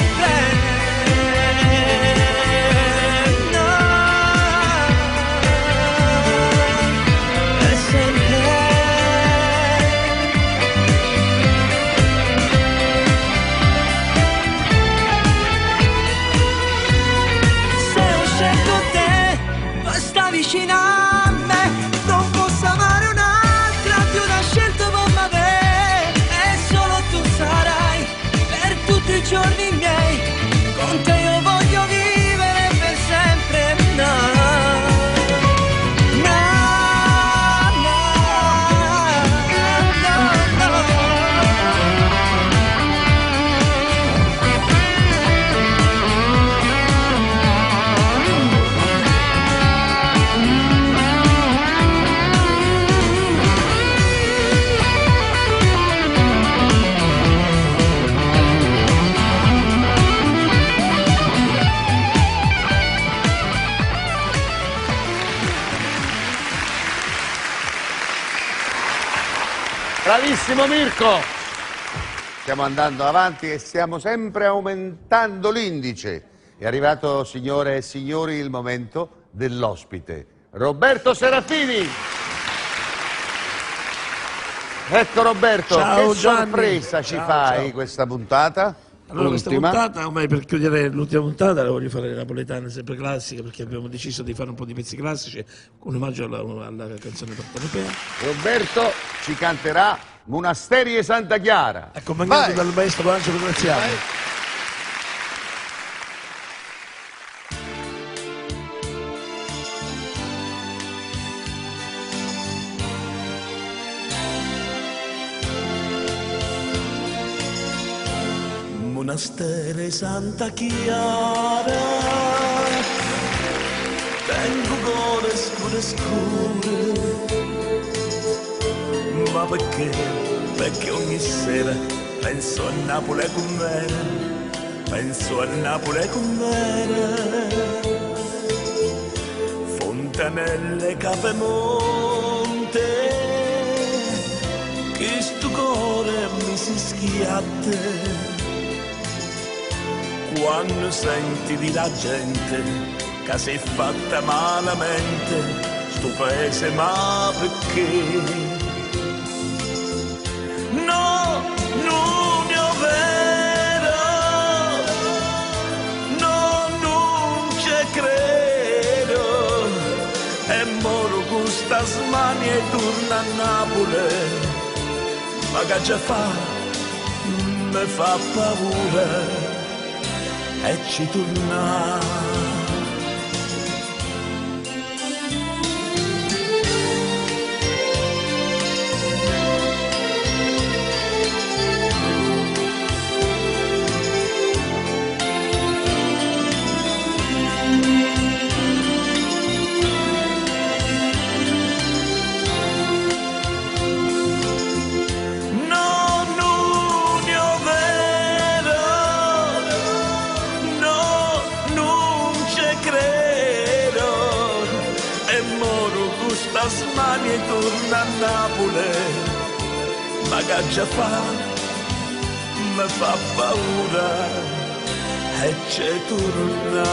per sempre. Se ho scelto te, basta vicino a me, non posso amare un'altra, più una scelta mamma me, e solo tu sarai per tutti i giorni miei, con te io voglio vivere per sempre, no. Bravissimo Mirko! Stiamo andando avanti e stiamo sempre aumentando l'indice. È arrivato, signore e signori, il momento dell'ospite. Roberto Serafini! Ecco Roberto, ciao, che Gianni. sorpresa ci fai questa puntata? Allora, questa Ultima. puntata, ormai per chiudere l'ultima puntata, la voglio fare napoletana, sempre classica, perché abbiamo deciso di fare un po' di pezzi classici, un omaggio alla canzone partenopea. Roberto ci canterà Monasteri e Santa Chiara. Accompagnato dal maestro Angelo Graziano. Vai. Monasteri Santa Chiara, tengo cuore scure scure, ma perché? Perché ogni sera penso a Napoli con me, penso a Napoli con me, fontanelle, Capemonte, che sto cuore mi si schiatte. Quando senti di la gente che si è fatta malamente, sto paese ma perché? No, non è vero, no, non ci credo, e moro gusta smania e torna a Napoli, ma che già fa, mi fa paura. E ci torna. Smani e torna a Napoli, ma che già fa, mi fa paura e ci torna.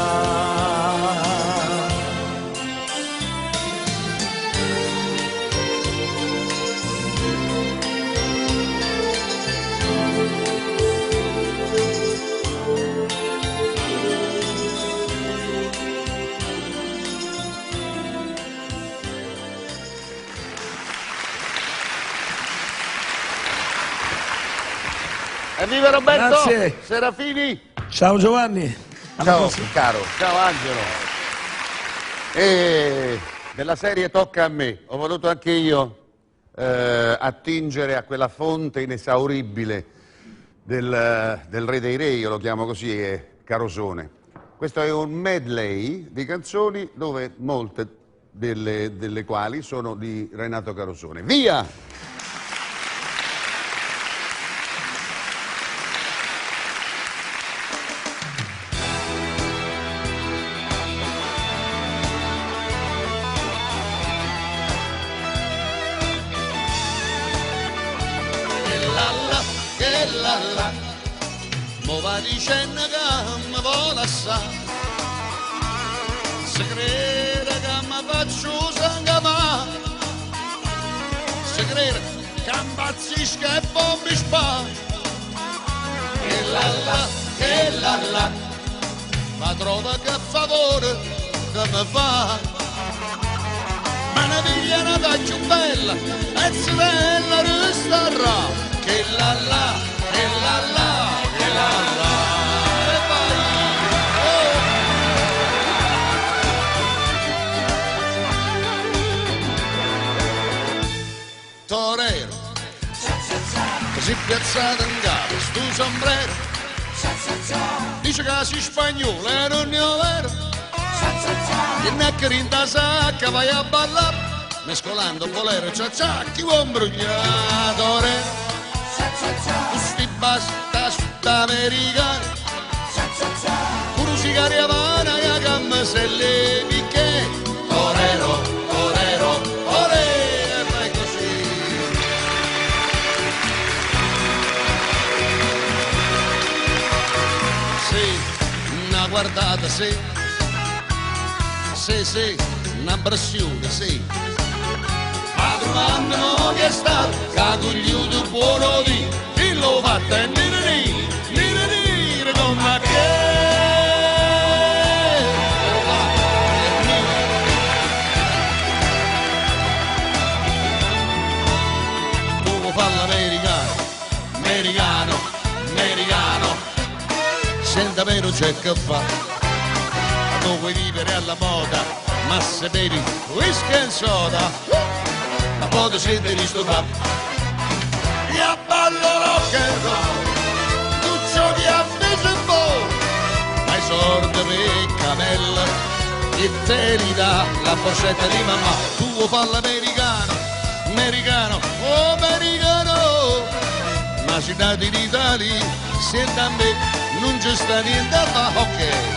Evviva Roberto! Grazie. Serafini! Ciao Giovanni! Ciao caro, ciao Angelo! E della serie Tocca a me, ho voluto anche io attingere a quella fonte inesauribile del Re dei Re, io lo chiamo così, è Carosone. Questo è un medley di canzoni dove molte delle quali sono di Renato Carosone. Via! Mo va dicendo che mi vuole assai, se crede che mi faccio sangamà, se crede che impazzisca e poi mi spara, e là, ma trova che favore che mi fa, ma una figlia una faccia bella e se bella resterà, che là, e là, e là, e vai, Torero, così piazzato in capo, stu sombrero, dice che sei spagnolo e non è vero, che neccari in ta sacca vai a ballare, mescolando bolero, chi vuoi imbrugliare, Torero. Questi basta sudamericani, pure sigari Havana e gamma se le picche, Torero, olè, e fai così. Sì, una guardata, sì, una pressione, sì. Ma domanda mo che è stato, cagugliuto buono di, e lo fatta e nire come che. Tu vuoi fare l'americano, senza vero c'è che fa. Tu vuoi vivere alla moda, ma se bevi whisky e soda, ma poi ti senti di stupare. E a ballo rock and roll, tu giochi a baseball, ma i sordi per camella, e te li dà la borsetta di mamma. Tu vuoi fare l'americano, ma se dati d'Italia, senta a me, non c'è sta niente a fare, ok.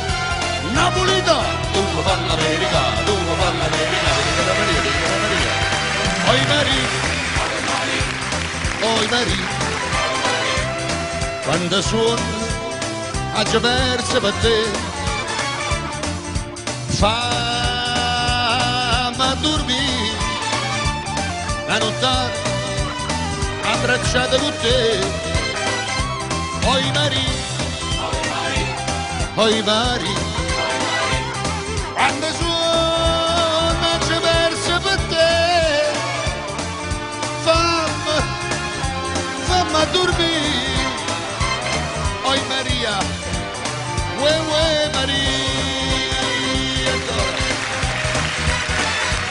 Napolitano, tu vuoi fare l'americano, Oi Maria, quando suona ha già perso per te, fammi dormire, la notte abbracciata con te, oi Maria, quando suona ha già perso per te, fammi dormire, oi Maria, uè Maria,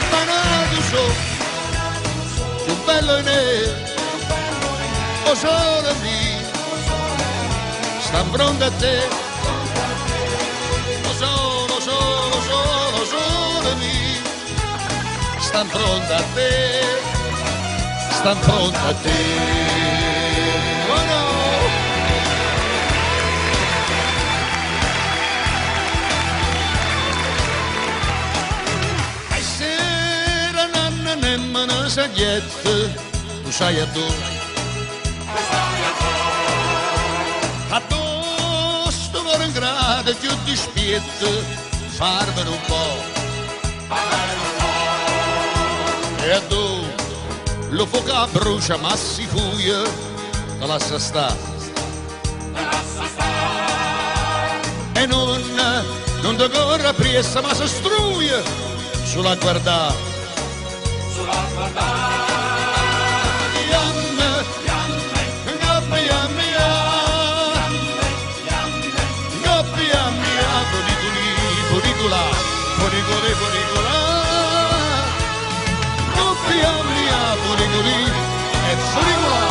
ma no, tu so, più bello in o solo lì, sta pronto a te, solo lì, sta pronto a te, sta pronto a te. Oh no! E sera nanna nemmeno saglietta, tu sai a dove? Addosso per un grado più dispietto, farmene un po'. E a dove? Lo fuoco brucia ma si fuia, te lascia sta. E non ti corre pressa ma si struia sulla guardare. Yamma, funicolì, funicolà, coppia mia, funicolì, e funicolà,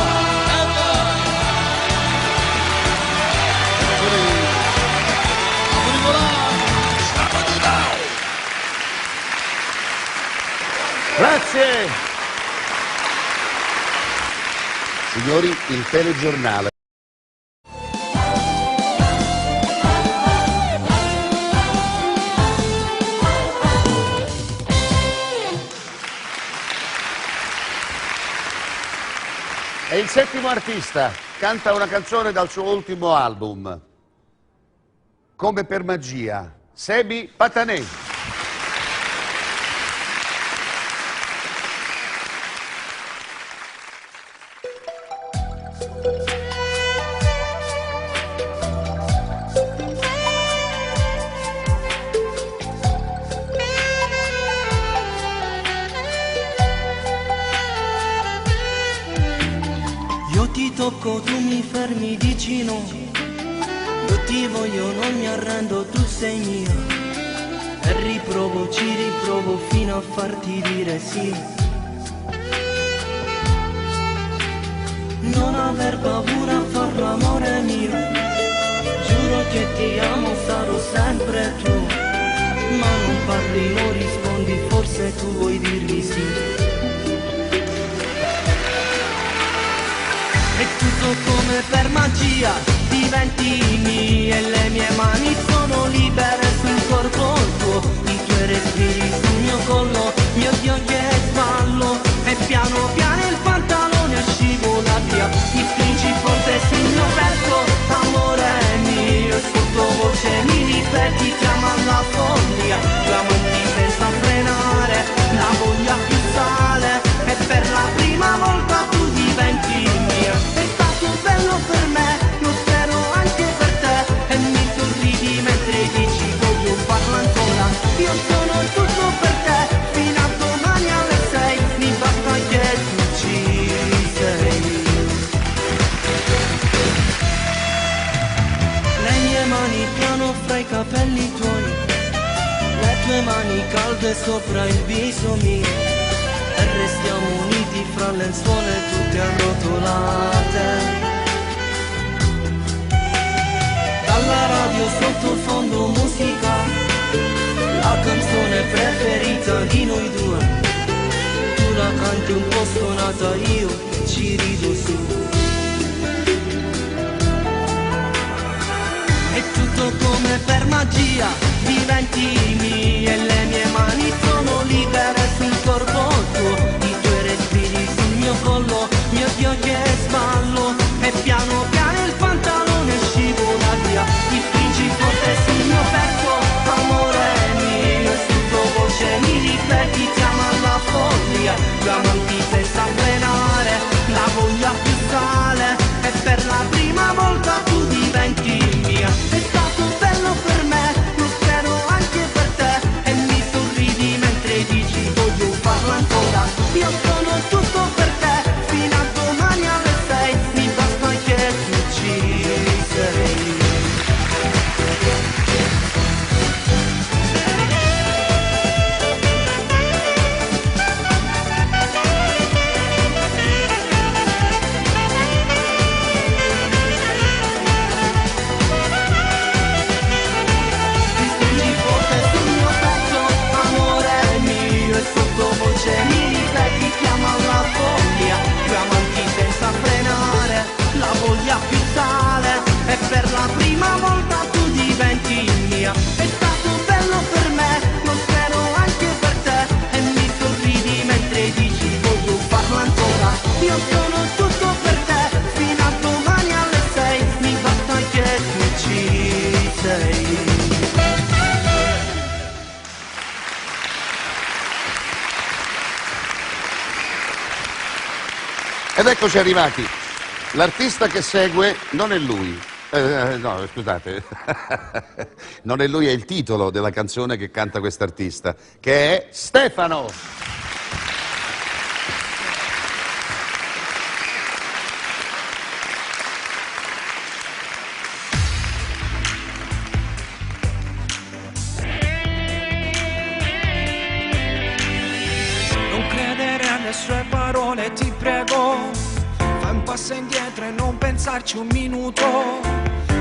e vai! Funicolì, funicolà, stappa. Grazie! Signori, il telegiornale. È il settimo artista, canta una canzone dal suo ultimo album. Come per magia, Sebi Patanè. Tocco, tu mi fermi, dici no. Io ti voglio, non mi arrendo, tu sei mia. E riprovo, ci riprovo fino a farti dire sì. Non aver paura a far l'amore mio. Giuro che ti amo, sarò sempre tu. Ma non parli, non rispondi, forse tu vuoi dirmi sì. E tutto come per magia, diventi mia e le mie mani sono libere sul corpo tuo. I tuoi respiri sul mio collo, mio Dio che sballo. E piano piano il pantalone scivola via. Ti spingi forte sul mio petto, amore mio. E sottovoce mi ripeti, chiama alla follia. Chiamati senza frenare, la voglia più sale. E per la prima volta tu diventi mia. È stato bello per me, lo spero anche per te. E mi sorridi mentre dici voglio farlo ancora. Io sono tutto per te, fino a domani alle 6. Mi basta che tu ci sei. Le mie mani piano fra i capelli tuoi, le tue mani calde sopra il viso mio. E restiamo uniti fra lenzuola tutte arrotolate. Dalla radio sottofondo musica, la canzone preferita di noi due. Tu la canti un po' suonata, io ci rido su. È tutto come per magia, diventi mia e le mie mani sono libere sul corpo tuo. I tuoi respiri sul mio collo, mio Dio che sballo. E piano piano il pantalone scivola via. Ti spingi forte sul mio petto, amore mio. E sottovoce mi ripeti, chiama alla follia. Chiamati senza frenare, la voglia più sale. E per la prima volta tu diventi mia. È stato bello per me, lo spero anche per te. E mi sorridi mentre dici voglio farlo ancora. Io sono tutto per te, fino a domani alle 6. Mi basta che tu ci sei. Mi ripeti, chiama la follia, chiamati senza frenare, la voglia più sale. E per la prima volta tu diventi mia. È stato bello per me, lo spero anche per te. E mi sorridi mentre dici voglio farlo ancora. Io sono tutto per te, fino a domani alle 6. Mi basta che tu ci sei. Ed eccoci arrivati. L'artista che segue non è lui. No, scusate. Non è lui, è il titolo della canzone che canta quest'artista, che è Stefano. sue parole, ti prego, fai un passo indietro e non pensarci un minuto.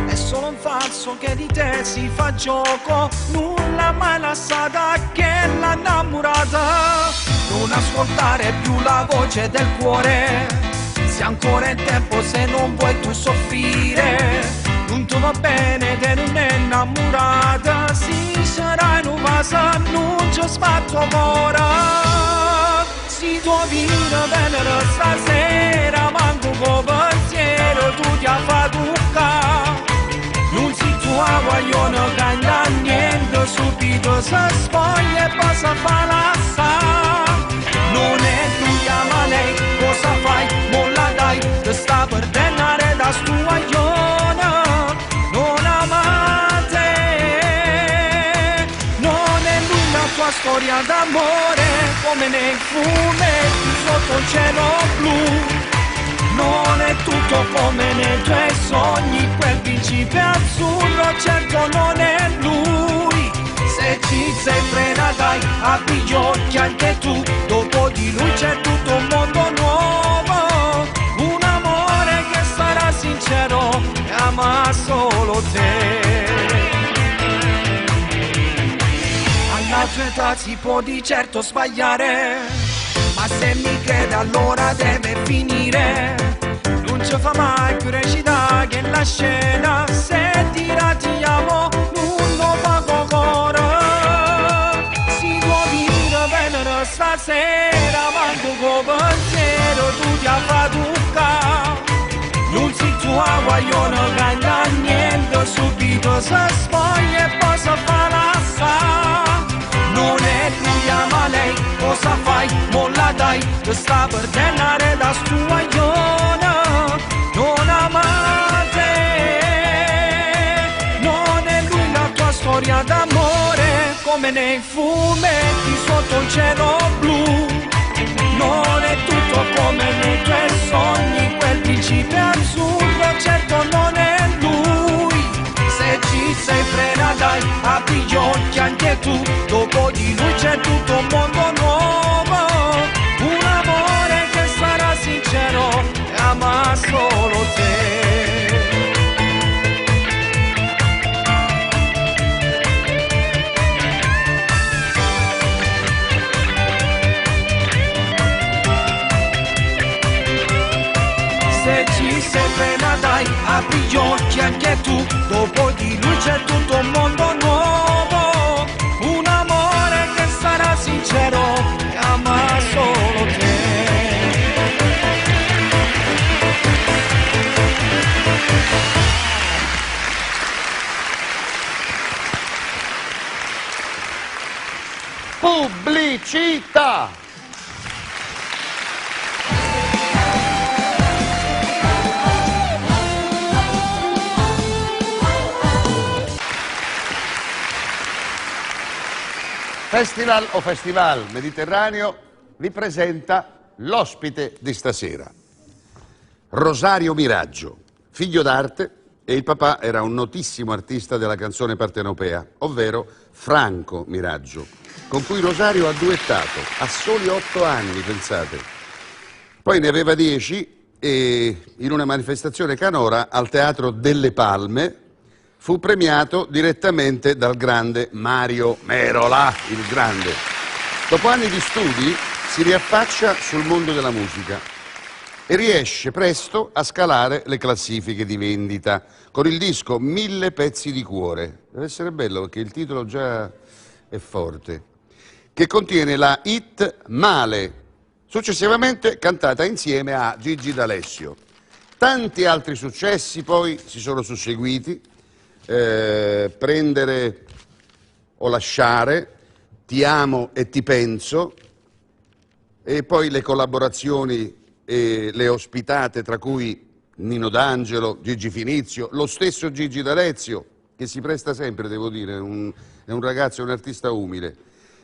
È solo un falso che di te si fa gioco, nulla mai lasciata che l'ha innamorata. Non ascoltare più la voce del cuore, se ancora è tempo, se non vuoi tu soffrire. Non ti va bene che non è innamorata, si sarà in un vaso, non ci sfatto ora. Si tuo vino venere stasera, manco con pensiero tu ti ha fatto toccare. Non si tua guaglione cagna niente, subito si spoglia e passa a fa l'assà. Non è lui ama lei, cosa fai? Molla dai, ti sta per denare da stu guaglione. Non ama te, non è lui la tua storia d'amore, come nei fumetti sotto il cielo blu. Non è tutto come nei tuoi sogni, quel principe azzurro certo non è lui. Se ci sei frena dai, apri gli occhi anche tu, dopo di lui c'è tutto un mondo nuovo. Un amore che sarà sincero e ama solo te. Alla tua età si può di certo sbagliare, ma se mi crede allora deve finire. Non ci fa mai più recitare che la scena, se tira ti amo, non lo fa cuore. Si può dire venere stasera, manco con pensiero tu ti ha fatto toccare. Non si tua guaglione cagna niente, subito si spoglia e poi si fa l'assà. Non è lui ama lei, cosa fai? Molla dai, ti sta per denare da stu guaglione. Non ama te, non è lui la tua storia d'amore, come nei fumetti sotto il cielo blu. Non è tutto come nei tuoi sogni, quel principe azzurro certo non è lui. Se ci sei frena dai, apri gli occhi anche tu, dopo di lui c'è tutto un mondo nuovo. Un amore che sarà sincero e ama solo te. Se ci sei frena dai, apri gli occhi anche tu, dopo di lui c'è tutto un mondo nuovo. Un amore che sarà sincero e ama solo te. Pubblicità! Festival o Festival Mediterraneo vi presenta l'ospite di stasera. Rosario Miraggio, figlio d'arte, e il papà era un notissimo artista della canzone partenopea, ovvero Franco Miraggio, con cui Rosario ha duettato a soli 8 anni, pensate. Poi ne aveva 10 e in una manifestazione canora al Teatro delle Palme fu premiato direttamente dal grande Mario Merola, il grande. Dopo anni di studi si riaffaccia sul mondo della musica e riesce presto a scalare le classifiche di vendita con il disco 1000 pezzi di cuore. Deve essere bello perché il titolo già è forte, che contiene la hit Male, successivamente cantata insieme a Gigi D'Alessio. Tanti altri successi poi si sono susseguiti. Prendere o lasciare, Ti amo e ti penso, e poi le collaborazioni e le ospitate, tra cui Nino D'Angelo, Gigi Finizio, lo stesso Gigi D'Alessio, che si presta sempre, devo dire, è un ragazzo, è un artista umile.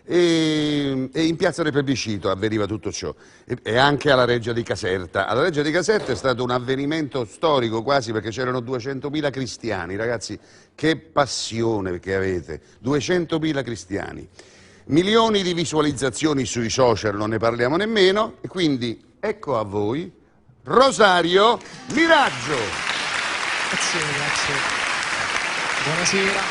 E in Piazza del Plebiscito avveniva tutto ciò, e anche alla Reggia di Caserta. Alla Reggia di Caserta è stato un avvenimento storico quasi, perché c'erano 200.000 cristiani, ragazzi, che passione che avete, 200.000 cristiani. milioni di visualizzazioni sui social, non ne parliamo nemmeno, e quindi ecco a voi Rosario Miraggio. Grazie. Buonasera.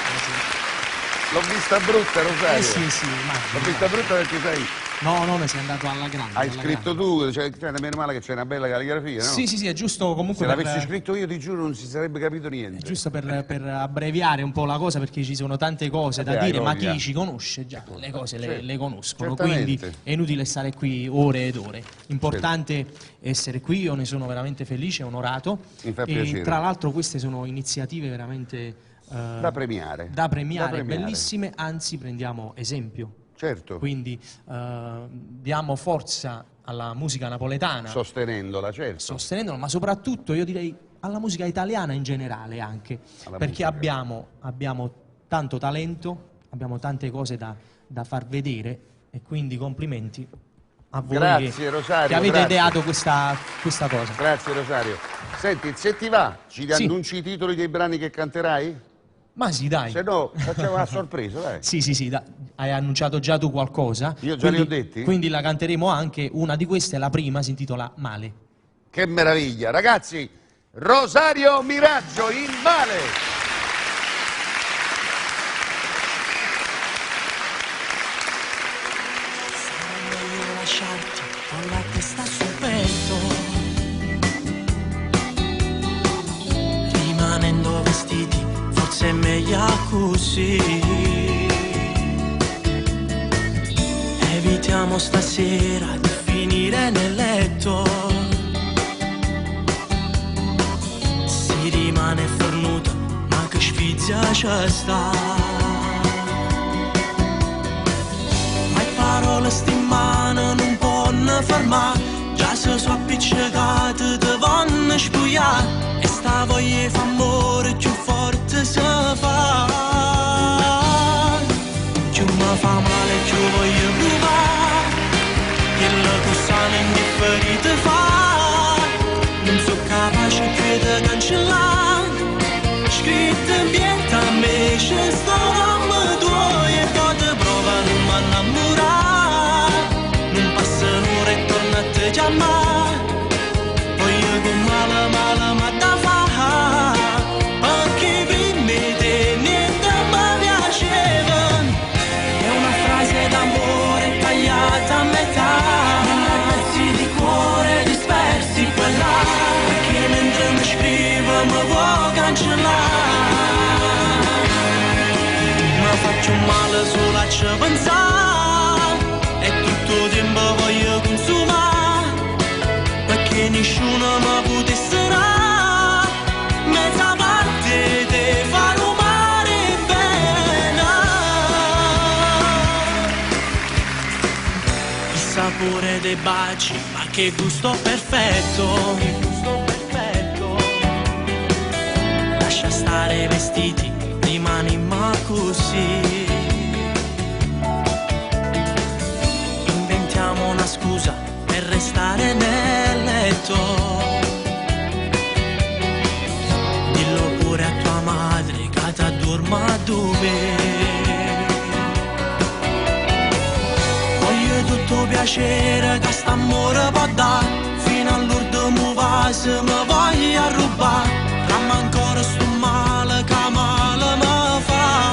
L'ho vista brutta, Rosario. Sì, l'ho vista brutta perché sai... No, mi sei andato alla grande. Hai scritto tu, cioè meno male che c'è una bella calligrafia, no? Sì, è giusto comunque. Se l'avessi scritto io, ti giuro, non si sarebbe capito niente. È giusto per abbreviare un po' la cosa, perché ci sono tante cose da dire, ma chi ci conosce già le cose le conoscono, quindi è inutile stare qui ore ed ore. Importante essere qui, io ne sono veramente felice, onorato. Mi fa piacere. Tra l'altro queste sono iniziative veramente da premiare, bellissime, anzi prendiamo esempio. Certo. Quindi diamo forza alla musica napoletana. Sostenendola, certo. Sostenendola, ma soprattutto io direi alla musica italiana in generale anche. Perché abbiamo tanto talento, abbiamo tante cose da far vedere e quindi complimenti a voi. Grazie, Rosario, che avete ideato questa cosa. Grazie Rosario. Senti, se ti va, ci annunci i titoli dei brani che canterai? Ma sì, dai. Se no, facciamo una sorpresa, dai. Sì, hai annunciato già tu qualcosa. Io già li ho detti? Quindi la canteremo anche, una di queste, la prima, si intitola Male. Che meraviglia, ragazzi! Rosario Miraggio, Il Male! Sarò io lasciarti con la testa sul petto, rimanendo vestiti, forse è meglio così. Evitiamo stasera di finire nel letto, si rimane fornuto ma che sfizia c'è sta. Ma le parole stimane non possono fermare, già se sono appiccicate te vanno spugliare, e sta voglia fa amore più forte se fa. Più mi fa male più voglio provare, quello che sanno indifferite fa, non so capace più di cancellare, scritto in bianco a me c'è sto nome tuo, e poi ti prova a non mi innamorare, non passa un'ora e torna a te chiamare, voglio con male ma da fa, perché prima di te niente mi piaceva. È una frase d'amore tagliata a metà, pezzi di cuore dispersi qua e là, perché mentre mi scrivo mi vuoi cancellare. Mi faccio male solo a ci pensare, e tutto il tempo voglio consumare, perché nessuno mi potesse dare mezza parte di far umare bene. Il sapore dei baci, ma che gusto perfetto, che gusto perfetto. Lascia stare i vestiti, rimani ma così. Inventiamo una scusa per restare nel letto, dillo pure a tua madre che ti addorma dove. Voglio tutto piacere che st'amore può dare, fino all'ultimo vaso mi voglio rubare, ramma ancora sto male che male mi fa.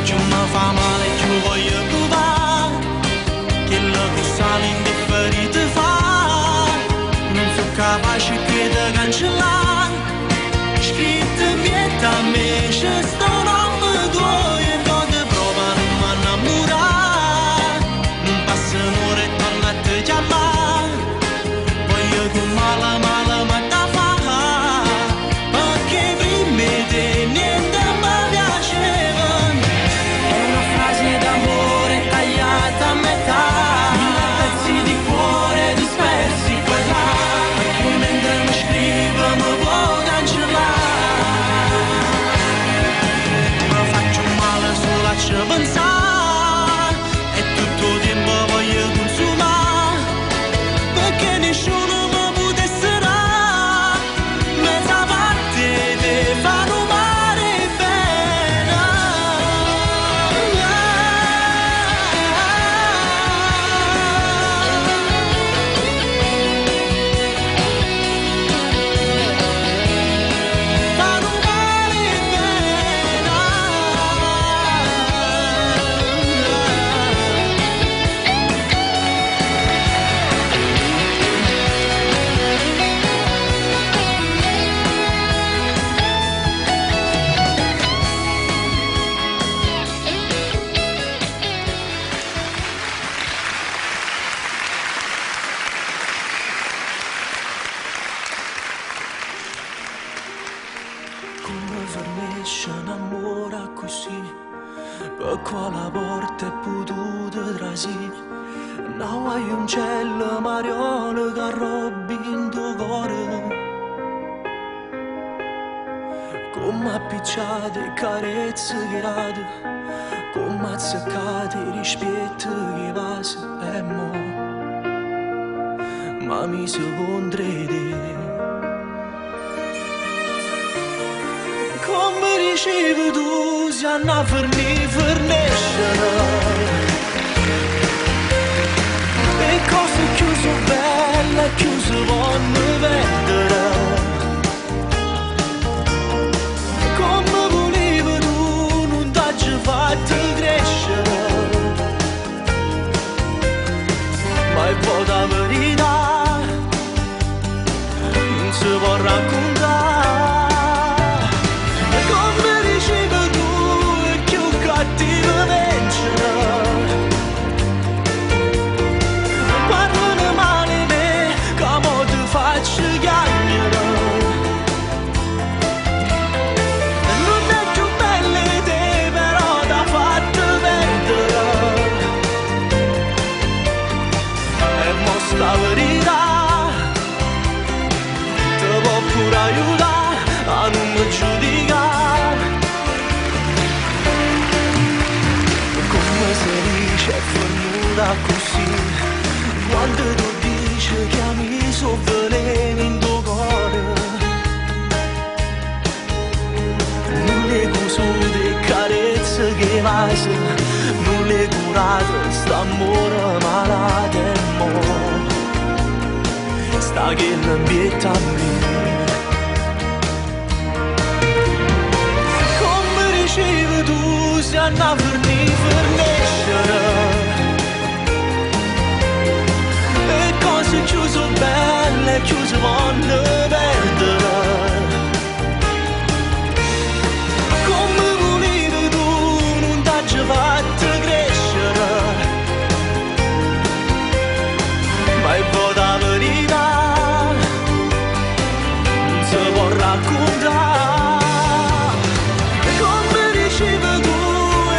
Più mi fa male più voglio provare, quello che sale indifferite fa, non so capace più di cancellare, scritto in bianco a me c'è sto nome tuo, e poi ti prova a non mi innamorare, non passa un'ora e torna a te chiamare, voglio con male ma la porta e potuto trasire. Non hai un cielo mariolo che arrobbi in tuo cuore. Come appicciate e carezze che rate, come azzeccate e rispetto che vasi e mo. Ma mi secondo te. Come ricevi tu se a fornisce. E cose chiuse belle, chiuse vanno vendere. Come volevi tu, non t'hai fatto crescere. Ma è poi la verità, non si può raccontare. Come ricevi tu, è più cattivo vincere. Faccio chiacchiere. Non è più bella te, però t'ha fatto perdere. E mo sta verità ti può pure aiutare a non mi giudicare. Come si dice è venuta così, quando tu dici che ami so veleno in tuo cuore. Non le cosute carezze che vai, non le curate st'amore malato e mo sta che l'ambietta a me. Come ricevi tu se a fornisce. Cose chiuse belle, chiuse vanno perdere. Come volevi tu, non t'hai fatto crescere. Ma è poi la verità, non si può raccontare. Come ricevi tu,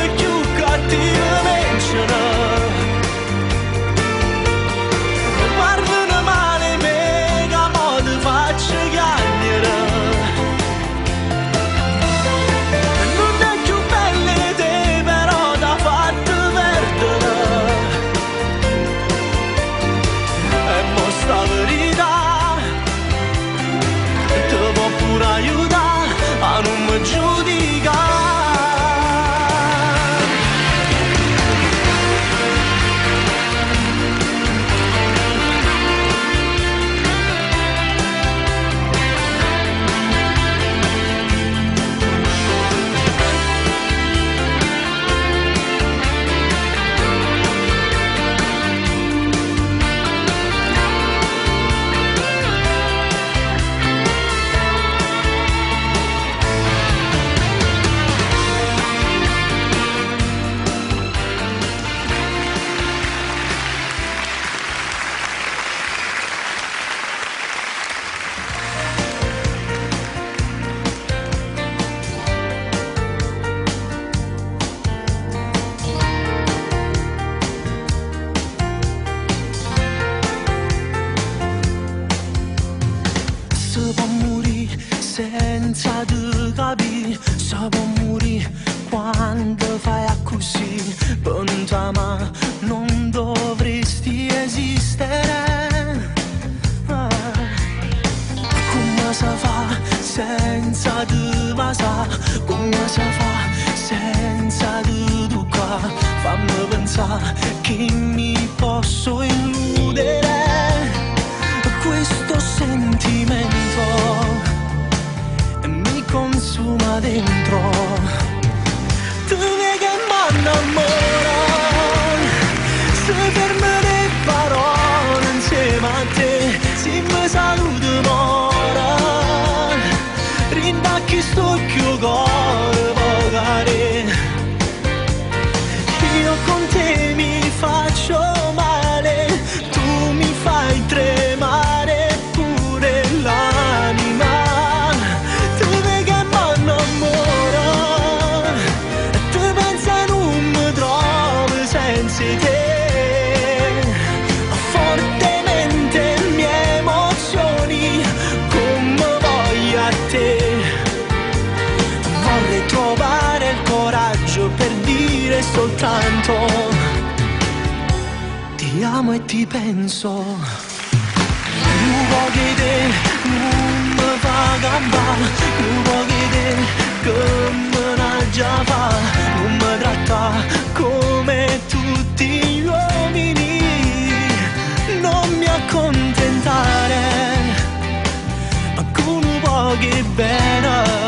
è più cattivo vincere. Faccio chiacchiere. Non è più bella te, però t'ha fatto perdere. E mo sta verità ti può pure aiutare a non mi giudicare. Senza di capire, si può morire quando fai così. Per ma non dovresti esistere. Come si fa senza di basare? Come si fa senza di toccare? Fammi pensare che mi posso illudere. Questo sentimento consuma dentro. Tu vedi che m'annamora, se fermo le parole insieme a te, se mi saluto mora, rindacchi sto più cuore pagare. Io con te mi faccio sei te, fortemente le mie emozioni come voglio a te. Vorrei trovare il coraggio per dire soltanto ti amo e ti penso. Non voglio te, non mi fa gambare, non voglio te che me ne già fa, non mi tratta come tutti gli uomini, non mi accontentare, ma con un po' che bene.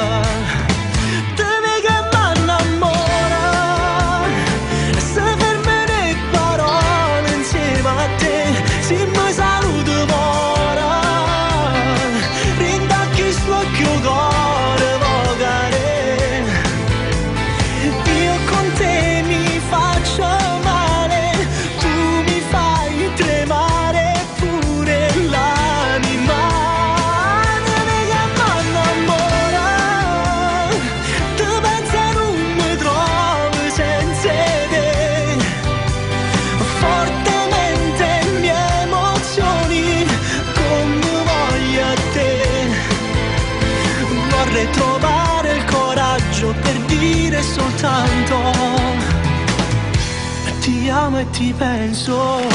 Se mi saluto ora, rindacchi suocchio cuore vocare. Io con te mi faccio male, tu mi fai tremare pure l'anima. Dove che m'annamora, tu pensi non mi trovo senza te. Forte vorrei trovare il coraggio per dire soltanto ti amo e ti penso.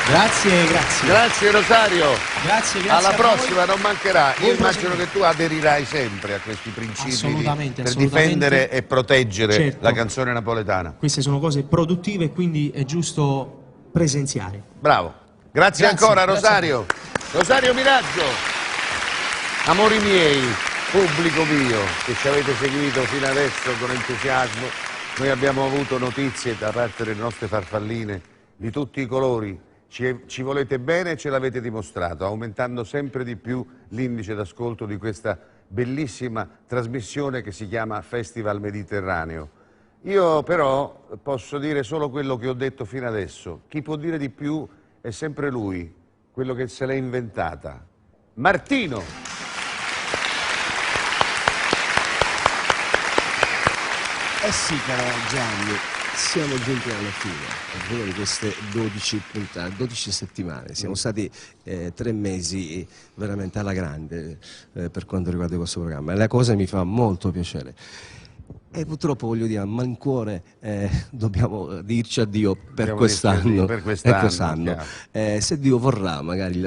Grazie, grazie. Grazie Rosario. Grazie Alla a prossima voi. non mancherà. Io Buon immagino proseguimento. che tu aderirai sempre a questi principi Assolutamente, per assolutamente. difendere e proteggere Certo. la canzone napoletana. Queste sono cose produttive, quindi è giusto presenziare. Bravo. Grazie ancora Rosario. Rosario Miraggio. Amori miei, pubblico mio, che ci avete seguito fino adesso con entusiasmo, noi abbiamo avuto notizie da parte delle nostre farfalline di tutti i colori. Ci volete bene e ce l'avete dimostrato, aumentando sempre di più l'indice d'ascolto di questa bellissima trasmissione che si chiama Festival Mediterraneo. Io però posso dire solo quello che ho detto fino adesso. Chi può dire di più è sempre lui, quello che se l'è inventata. Martino! Eh sì, caro Gianni, siamo giunti alla fine di queste 12 puntate, 12 settimane. Siamo stati 3 mesi veramente alla grande per quanto riguarda questo programma e la cosa mi fa molto piacere. E purtroppo voglio dire, a malincuore dobbiamo dirci addio per quest'anno. Se Dio vorrà, magari,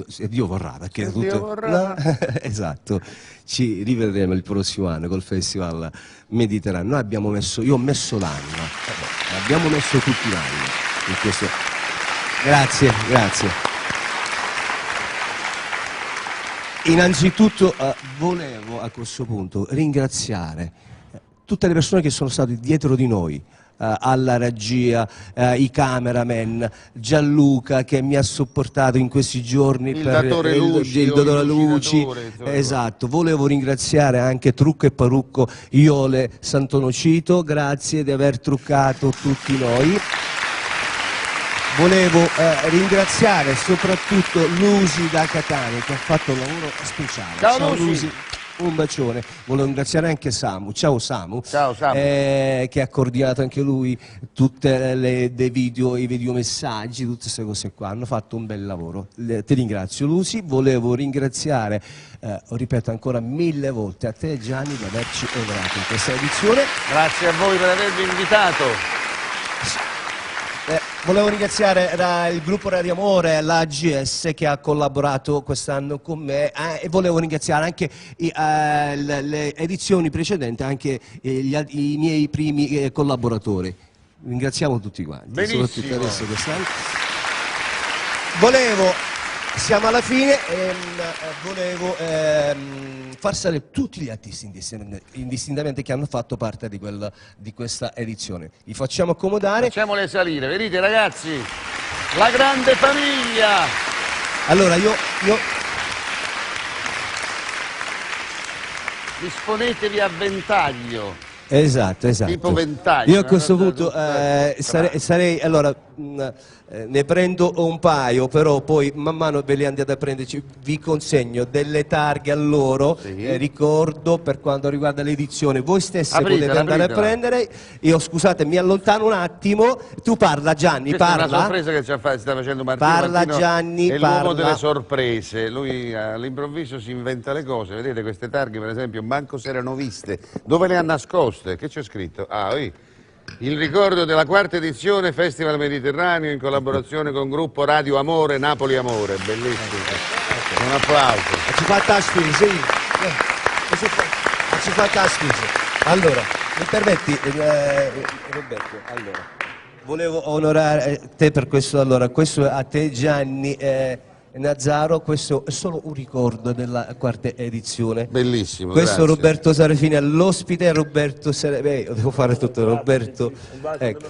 se Dio vorrà, perché Se tutto... Dio vorrà. Esatto, ci rivedremo il prossimo anno col Festival Mediterraneo. Noi abbiamo messo, io ho messo l'anima, abbiamo messo tutti l'anima in questo. Grazie, grazie. Innanzitutto volevo a questo punto ringraziare tutte le persone che sono state dietro di noi, alla regia, i cameraman, Gianluca che mi ha supportato in questi giorni, il datore Luci, esatto. Volevo ringraziare anche Trucco e Parrucco Iole Santonocito, grazie di aver truccato tutti noi. Volevo ringraziare soprattutto Lucy da Catania che ha fatto un lavoro speciale. Ciao Lucy. Un bacione. Volevo ringraziare anche Samu. Ciao Samu. Ciao Samu. Che ha coordinato anche lui tutte i videomessaggi, tutte queste cose qua. Hanno fatto un bel lavoro. Ti ringrazio Lucy. Volevo ringraziare, ripeto ancora 1000 volte, a te Gianni di averci onorato in questa edizione. Grazie a voi per avermi invitato. Volevo ringraziare il gruppo Radio Amore, l'AGS che ha collaborato quest'anno con me e volevo ringraziare anche le edizioni precedenti, anche i miei primi collaboratori. Ringraziamo tutti quanti. Benissimo. Soprattutto adesso quest'anno. Siamo alla fine e volevo far salire tutti gli artisti indistintamente che hanno fatto parte di questa edizione. Li facciamo accomodare. Facciamole salire, venite ragazzi! La grande famiglia. Allora io disponetevi a ventaglio. Esatto. Tipo ventaglio. Io a questo punto sarei allora ne prendo un paio, però poi man mano ve li andate a prenderci, vi consegno delle targhe a loro, ricordo per quanto riguarda l'edizione, voi stessi potete andare a prendere. Io scusate mi allontano un attimo, tu parla Gianni, Questa parla. è una sorpresa che ci sta facendo Martino. Parla Gianni, è parla. l'uomo delle sorprese, lui all'improvviso si inventa le cose, vedete queste targhe per esempio manco se erano viste, dove le ha nascoste? Che c'è scritto? Il ricordo della quarta edizione Festival Mediterraneo in collaborazione con gruppo Radio Amore, Napoli Amore, bellissimo. Un applauso. Ci fantastico, sì. Ci fantastico. Allora, mi permetti, Roberto, allora, volevo onorare te per questo, allora, questo a te Gianni Nazzaro, questo è solo un ricordo della quarta edizione. Bellissimo, questo grazie. Roberto Serafini all'ospite, Roberto Serafini, devo fare tutto, Roberto, ecco,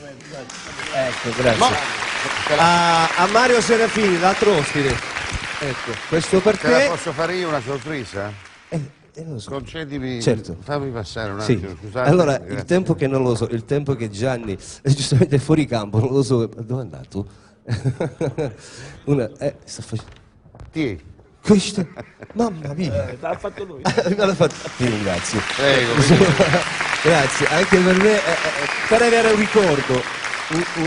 grazie. A Mario Serafini, l'altro ospite, ecco, questo per te. La posso fare io una sorpresa? Non so. Concedimi, certo. Fammi passare un attimo, scusate. Allora, grazie. il tempo che non lo so, il tempo che Gianni è giustamente fuori campo, non lo so, dove è andato? Sta facendo. Questo, mamma mia, l'ha fatto lui. Ti ringrazio. Prego. Grazie, anche per me per avere un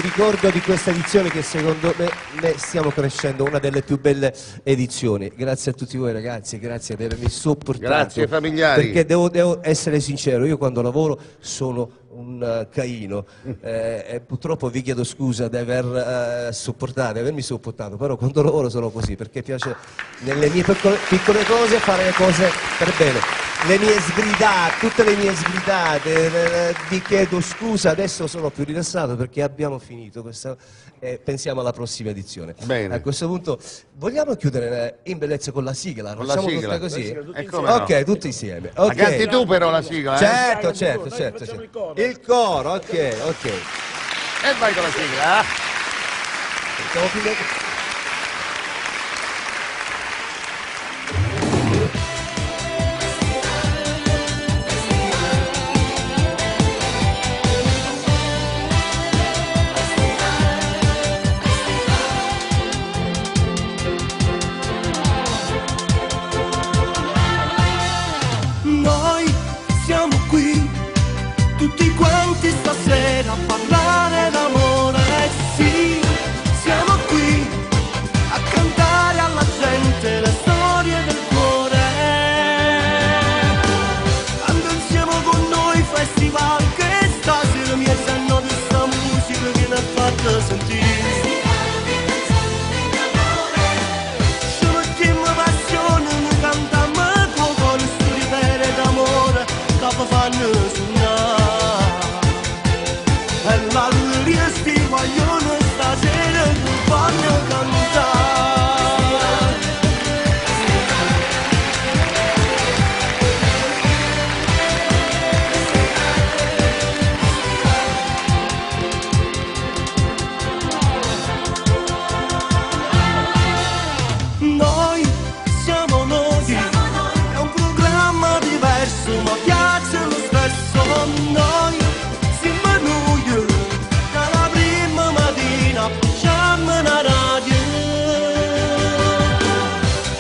ricordo di questa edizione che secondo me stiamo crescendo, una delle più belle edizioni. Grazie a tutti voi ragazzi, grazie di avermi sopportato. Grazie familiari. Perché devo essere sincero, io quando lavoro sono un caino e purtroppo vi chiedo scusa di avermi sopportato, però quando lavoro sono così, perché piace nelle mie piccole cose fare le cose per bene. Le mie sgridate, tutte le mie sgridate, vi chiedo scusa, adesso sono più rilassato perché abbiamo finito questa, pensiamo alla prossima edizione. Bene. A questo punto vogliamo chiudere in bellezza con la sigla, Con la facciamo sigla. tutta così? Ok, no. Tutti insieme. La canti tu però la sigla, Certo. Il coro, ok. E vai con la sigla, Facciamo finire. Noi siamo qui, tutti quanti stasera a parlare d'amore, sì, siamo qui a cantare alla gente le storie del cuore. Quando insieme con noi festival che stasera mi senno di sta musica che mi ha fatto sentire. Ci mettiamo passione, ne cantiamo con storie vere d'amore che fanno suonare. E l'alleria sti vogliono stasera che fanno cantare. Noi siamo noi, è un programma diverso ma piace lo stesso. Noi siamo noi, dalla prima mattina facciamo una radio.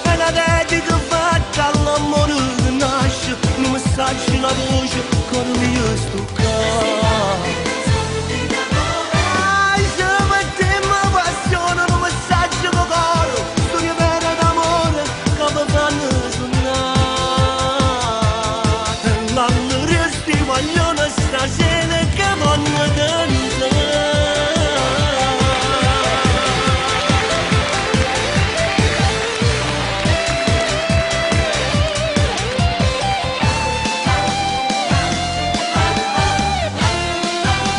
E la dedica fatta all'amore che nasce, un messaggio, una voce